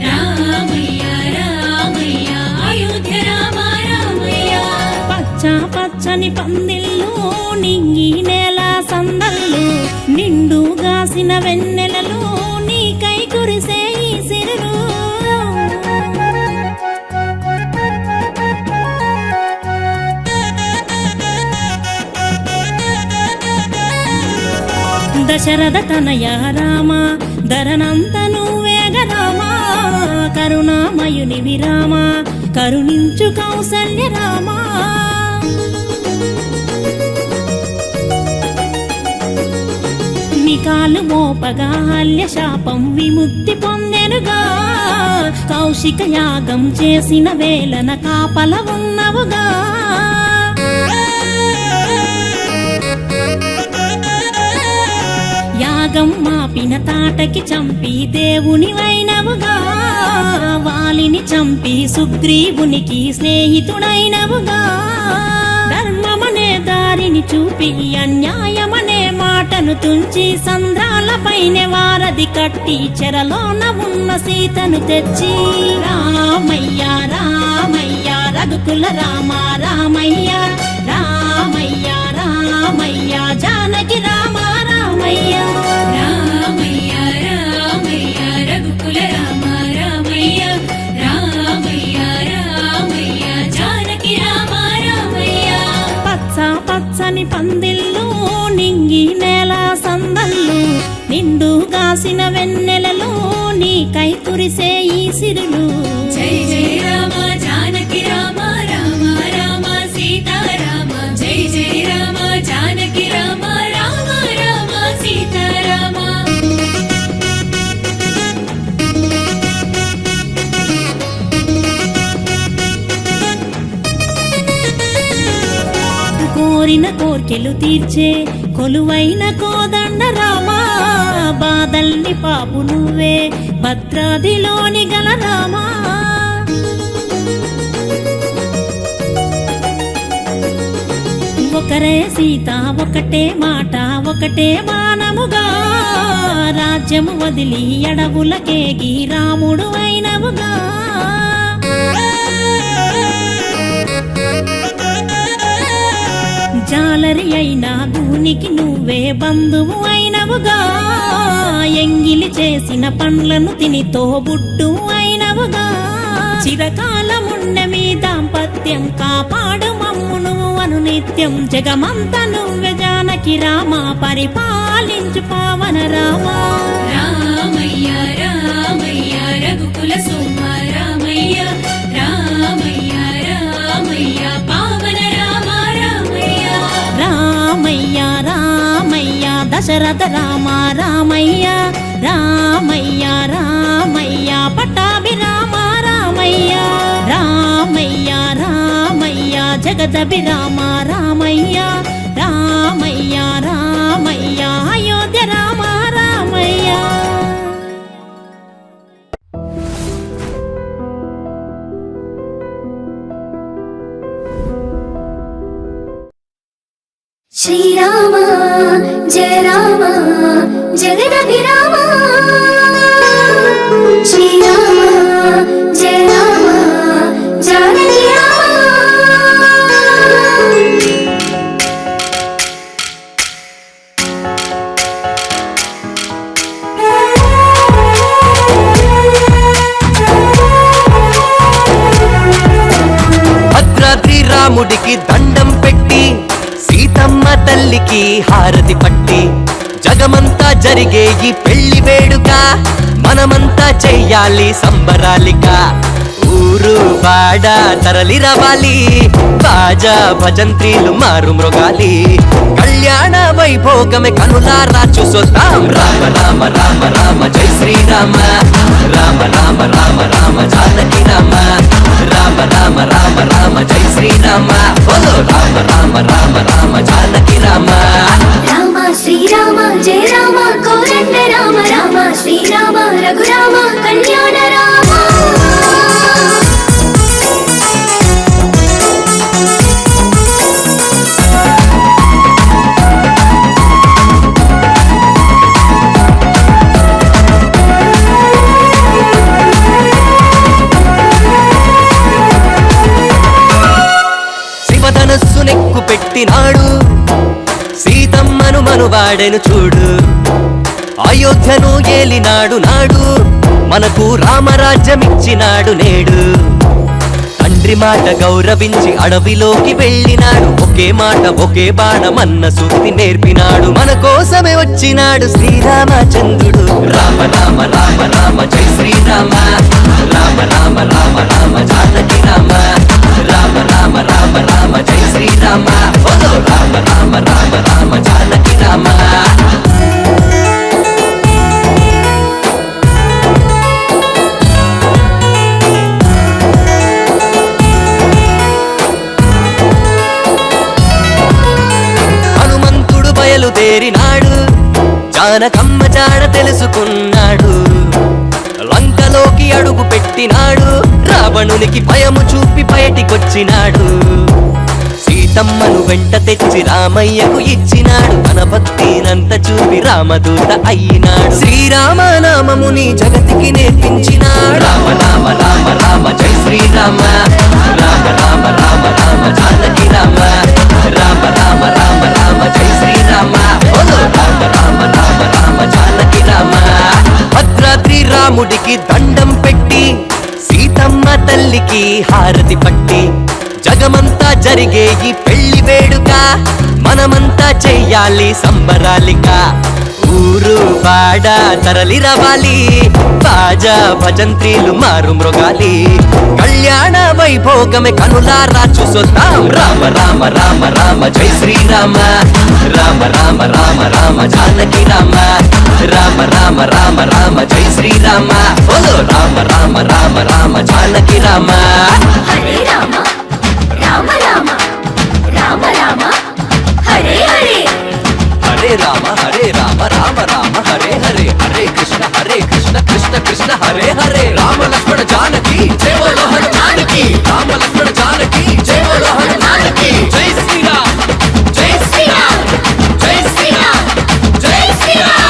రామయ్య రామయ్య అయోధ్య రామ రామయ్య పచ్చని పందిళ్ళు నింగి నేల సందళ్ళు నిండుగాసిన వెన్నెలలో నీకై కురిసే ఈ సిరులు దశరథ తనయ రామ ధరనంతను వేగ రామ కరుణామయుని విరామ కరుణించు కౌసల్య రామ నికాలు మోపగా హల్య శాపం విముక్తి పొందెనుగా కౌశిక యాగం చేసిన వేళన కాపల ఉన్నవుగా యాగం మాపిన తాటకి చంపి దేవుని వైనవుగా వాలిని చంపి సుగ్రీవునికి స్నేహితుడైనవుగా ధర్మమనే దారిని చూపి అన్యాయమనే మాటను తుంచి సంద్రాలపైనే వారధి కట్టి చెరలోన ఉన్న సీతను తెచ్చి రామయ్య రామయ్య రఘుకుల రామ రామయ్య రామయ్య రామయ్య జానకి రామ రామయ్య రామయ్య రామయ్య రఘుకుల రామ రామయ్య రామయ్య రామయ్య జానకి రామ రామయ్య పచ్చ పచ్చని పందిళ్ళు నింగి నేల సందళ్ళు నిండు గాసిన వెన్నెలలో నీకై కురిసే ఈ సిరులు జై జై రామ జానకి రామ రామ రామ సీతారామ జై జై రామ జానకి రామ రామ రామ సీతారామ కోరిన కోర్కెలు తీర్చే కొలువైన కోదండ రామా బాదల్ని పాపు నువ్వే భద్రాదిలోని గల రామా ఒకరే సీత ఒకటే మాట ఒకటే బాణముగా రాజ్యము వదిలి అడవులకేగి రాముడు అయినవుగా జాలరి అయినా గూనికి నువ్వే బంధువు అయినవుగా ఎంగిలి చేసిన పండ్లను తిని తోబుట్టు అయినవుగా చిరకాలముండె మీ దాంపత్యం కాపాడు మమ్మును అను నిత్యం జగమంత నువ్వే జానకి రామ పరిపాలించు పావన రామ రామయ్య రామయ్య రఘుకుల సోమ రామయ్య రామయ్య రామయ్య పావన రామ రామయ్య రామయ్య రామయ్య దశరథ రామ రామయ్య రామయ్య రామయ్య పట్టాభి రామ రామయ్య రామయ్య రామయ్య జగదభి రామ రామయ్య రామయ్య రామయ్య అయోధ్య రామ రామయ్య శ్రీరామ జయ రామ జగదభిరామ శ్రీరామ జయ రామ జానకి రామ భద్రాద్రి రాముడికి దండం పెట్టి సీతమ్మ తల్లికి హారతి పట్టి జగమంతా జరిగే ఈ పెళ్లి వేడుక మనమంతా చెయ్యాలి సంబరాలిక ఊరు బాడ తరలి రావాలి బాజా భజంత్రీలు మారు మృగాలి కళ్యాణ వైభోగమే కనులారా చూసొద్దాం రామ రామ రామ రామ జై శ్రీరామ రామ రామ రామ రామ జానకి రామ రామ రామ రామ రామ జై శ్రీరామ బోలో రామ రామ రామ రామ జానకి రామ రామ శ్రీరామ జయ రామ కోదండ రామ రామ శ్రీరామ రఘురామ కళ్యాణ రామ శివధనస్సునెక్కు పెట్టినాడు సీతమ్మను మనువాడెను చూడు అయోధ్యను ఏలినాడు నాడు మనకు రామరాజ్యమిచ్చినాడు నేడు తండ్రి మాట గౌరవించి అడవిలోకి వెళ్ళినాడు ఒకే మాట ఒకే బాణమన్న సూక్తి నేర్పినాడు మన కోసమే వచ్చినాడు శ్రీరామచంద్రుడు రామ రామ రామ రామ జై శ్రీరామ రామ రామ రామ రామ జానకి రామ రామ రామ రామ రామ జై శ్రీరామ బోలో రామ రామ రామ రామ జానకి రామ బయలుదేరినాడు జానకమ్మ తెలుసుకున్నాడు. లంకలోకి అడుగు పెట్టినాడు, రావణునికి భయము చూపి బయటికొచ్చినాడు. సీతమ్మను వెంట తెచ్చి రామయ్యకు ఇచ్చినాడు, తన భక్తినంత చూపి రామదూత అయినాడు. శ్రీరామనామముని జగతికి నేర్పించినాడు. రామ రామ రామ రామ జై శ్రీరామ, రామ రామ రామ రామ జానకి రామ, రామ రామ రామ రామ జై శ్రీరామ, రామ రామ రామ రామ జానకి రామ. భద్రాద్రి రాముడికి దండం పెట్టి, సీతమ్మ తల్లికి హారతి పట్టి, జగమంతా జరిగే ఈ పెళ్లి వేడుక మనమంతా చెయ్యాలి సంబరాలిగా. ఊరు వాడ తరలి రవాలి, బాజా భజంత్రీలు మారు మృగాలి, కళ్యాణ వైభోగమే కనులారా చూసొద్దాం. రామ రామ రామ రామ జై శ్రీరామ, రామ రామ రామ రామ జానకి రామ, రామ రామ రామ రామ జై శ్రీరామ, రామ రామ రామ రామ జానకి రామ. హరే రామ రామ రామ రామ రామ హరే హరే, హరే రామ రామ రామ హరే హరే, హరే కృష్ణ కృష్ణ కృష్ణ హరే హరే. రామ లక్ష్మణ జానకి జై బోలో హనుమానికి, రామ లక్ష్మణ జానకి జై బోలో హనుమానికి. జై శ్రీరామ్ జై శ్రీరామ్ జై శ్రీరామ్ జై శ్రీరామ్.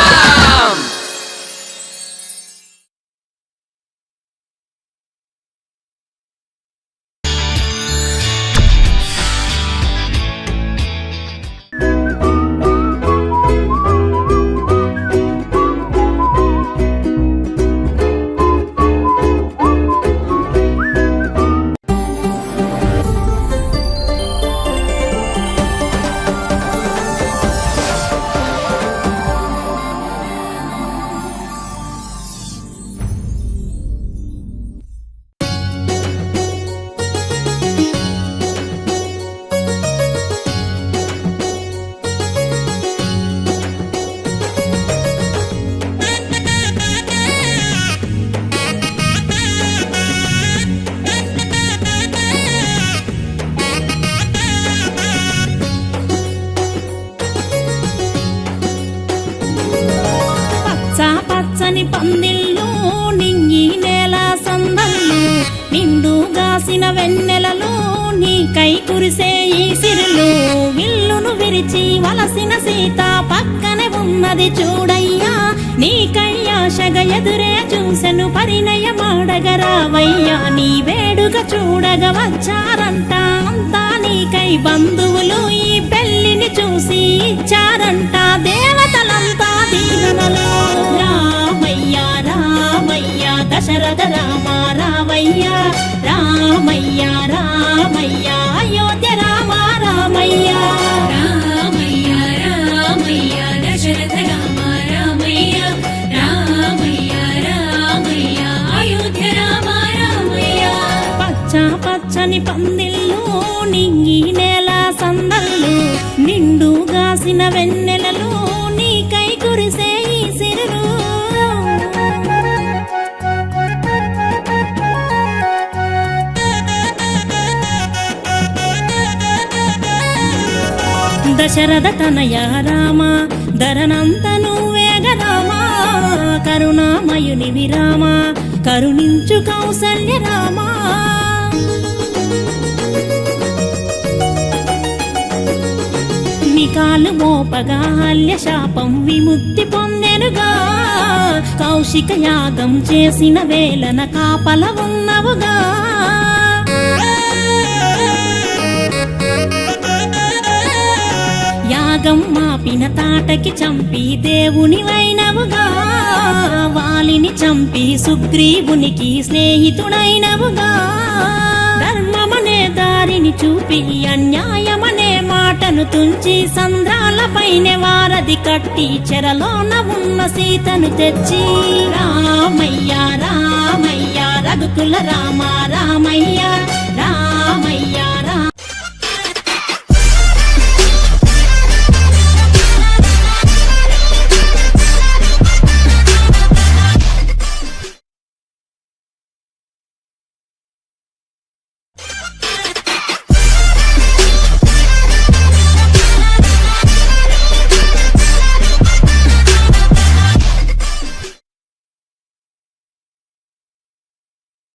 పచ్చని పందిళ్ళు నింగి నేల సందళ్ళు, నిండుగాసిన వెన్నెలలు నీకై కురిసే ఈ సిరులు. విల్లును విరిచి వలసిన సీత పక్కనే ఉన్నది చూడయ్యా, నీకై ఆశగా ఎదురే చూసెను పరిణయమాడగ రావయ్యా. నీ వేడుక చూడగ వచ్చారంట అంతా నీకై బంధువులు, ఈ పెళ్లిని చూసి ఇచ్చారంట దేవతలంతా దీవెనలు. రామయ్య రామయ్య దశరథ రామ రామయ్య, రామయ్య రామయ్య అయోధ్య రామ రామయ్య, రామయ్య రామయ్య దశరథ రామ రామయ్య, రామయ్య రామయ్య అయోధ్య రామ రామయ్య. పచ్చని పందిళ్ళు నింగి నేల సందళ్ళు, నిండుగాసిన వెన్నెలలు నీకై కురిసే ఈ సిరులు. దశరథ తనయ రామ ధరనంత నువ్వేగ రామ, కరుణామయుని విరామ కరుణించు కౌసల్య రామ. నికాలు మోపగా హల్య శాపం విముక్తి పొందెనుగా, కౌశిక యాగం చేసిన వేళన కాపల ఉన్నవుగా. యాగం మాపిన తాటకి చంపి దేవుని వైనవుగా, వాలిని చంపి సుగ్రీవునికి స్నేహితుడైనవుగా. ధర్మమనే దారిని చూపి అన్యాయమనే మాటను తుంచి, సంద్రాలపైనే వారధి కట్టి చెరలోన ఉన్న సీతను తెచ్చి. రామయ్య రామయ్య రఘుకుల రామ రామయ్య, రామయ్య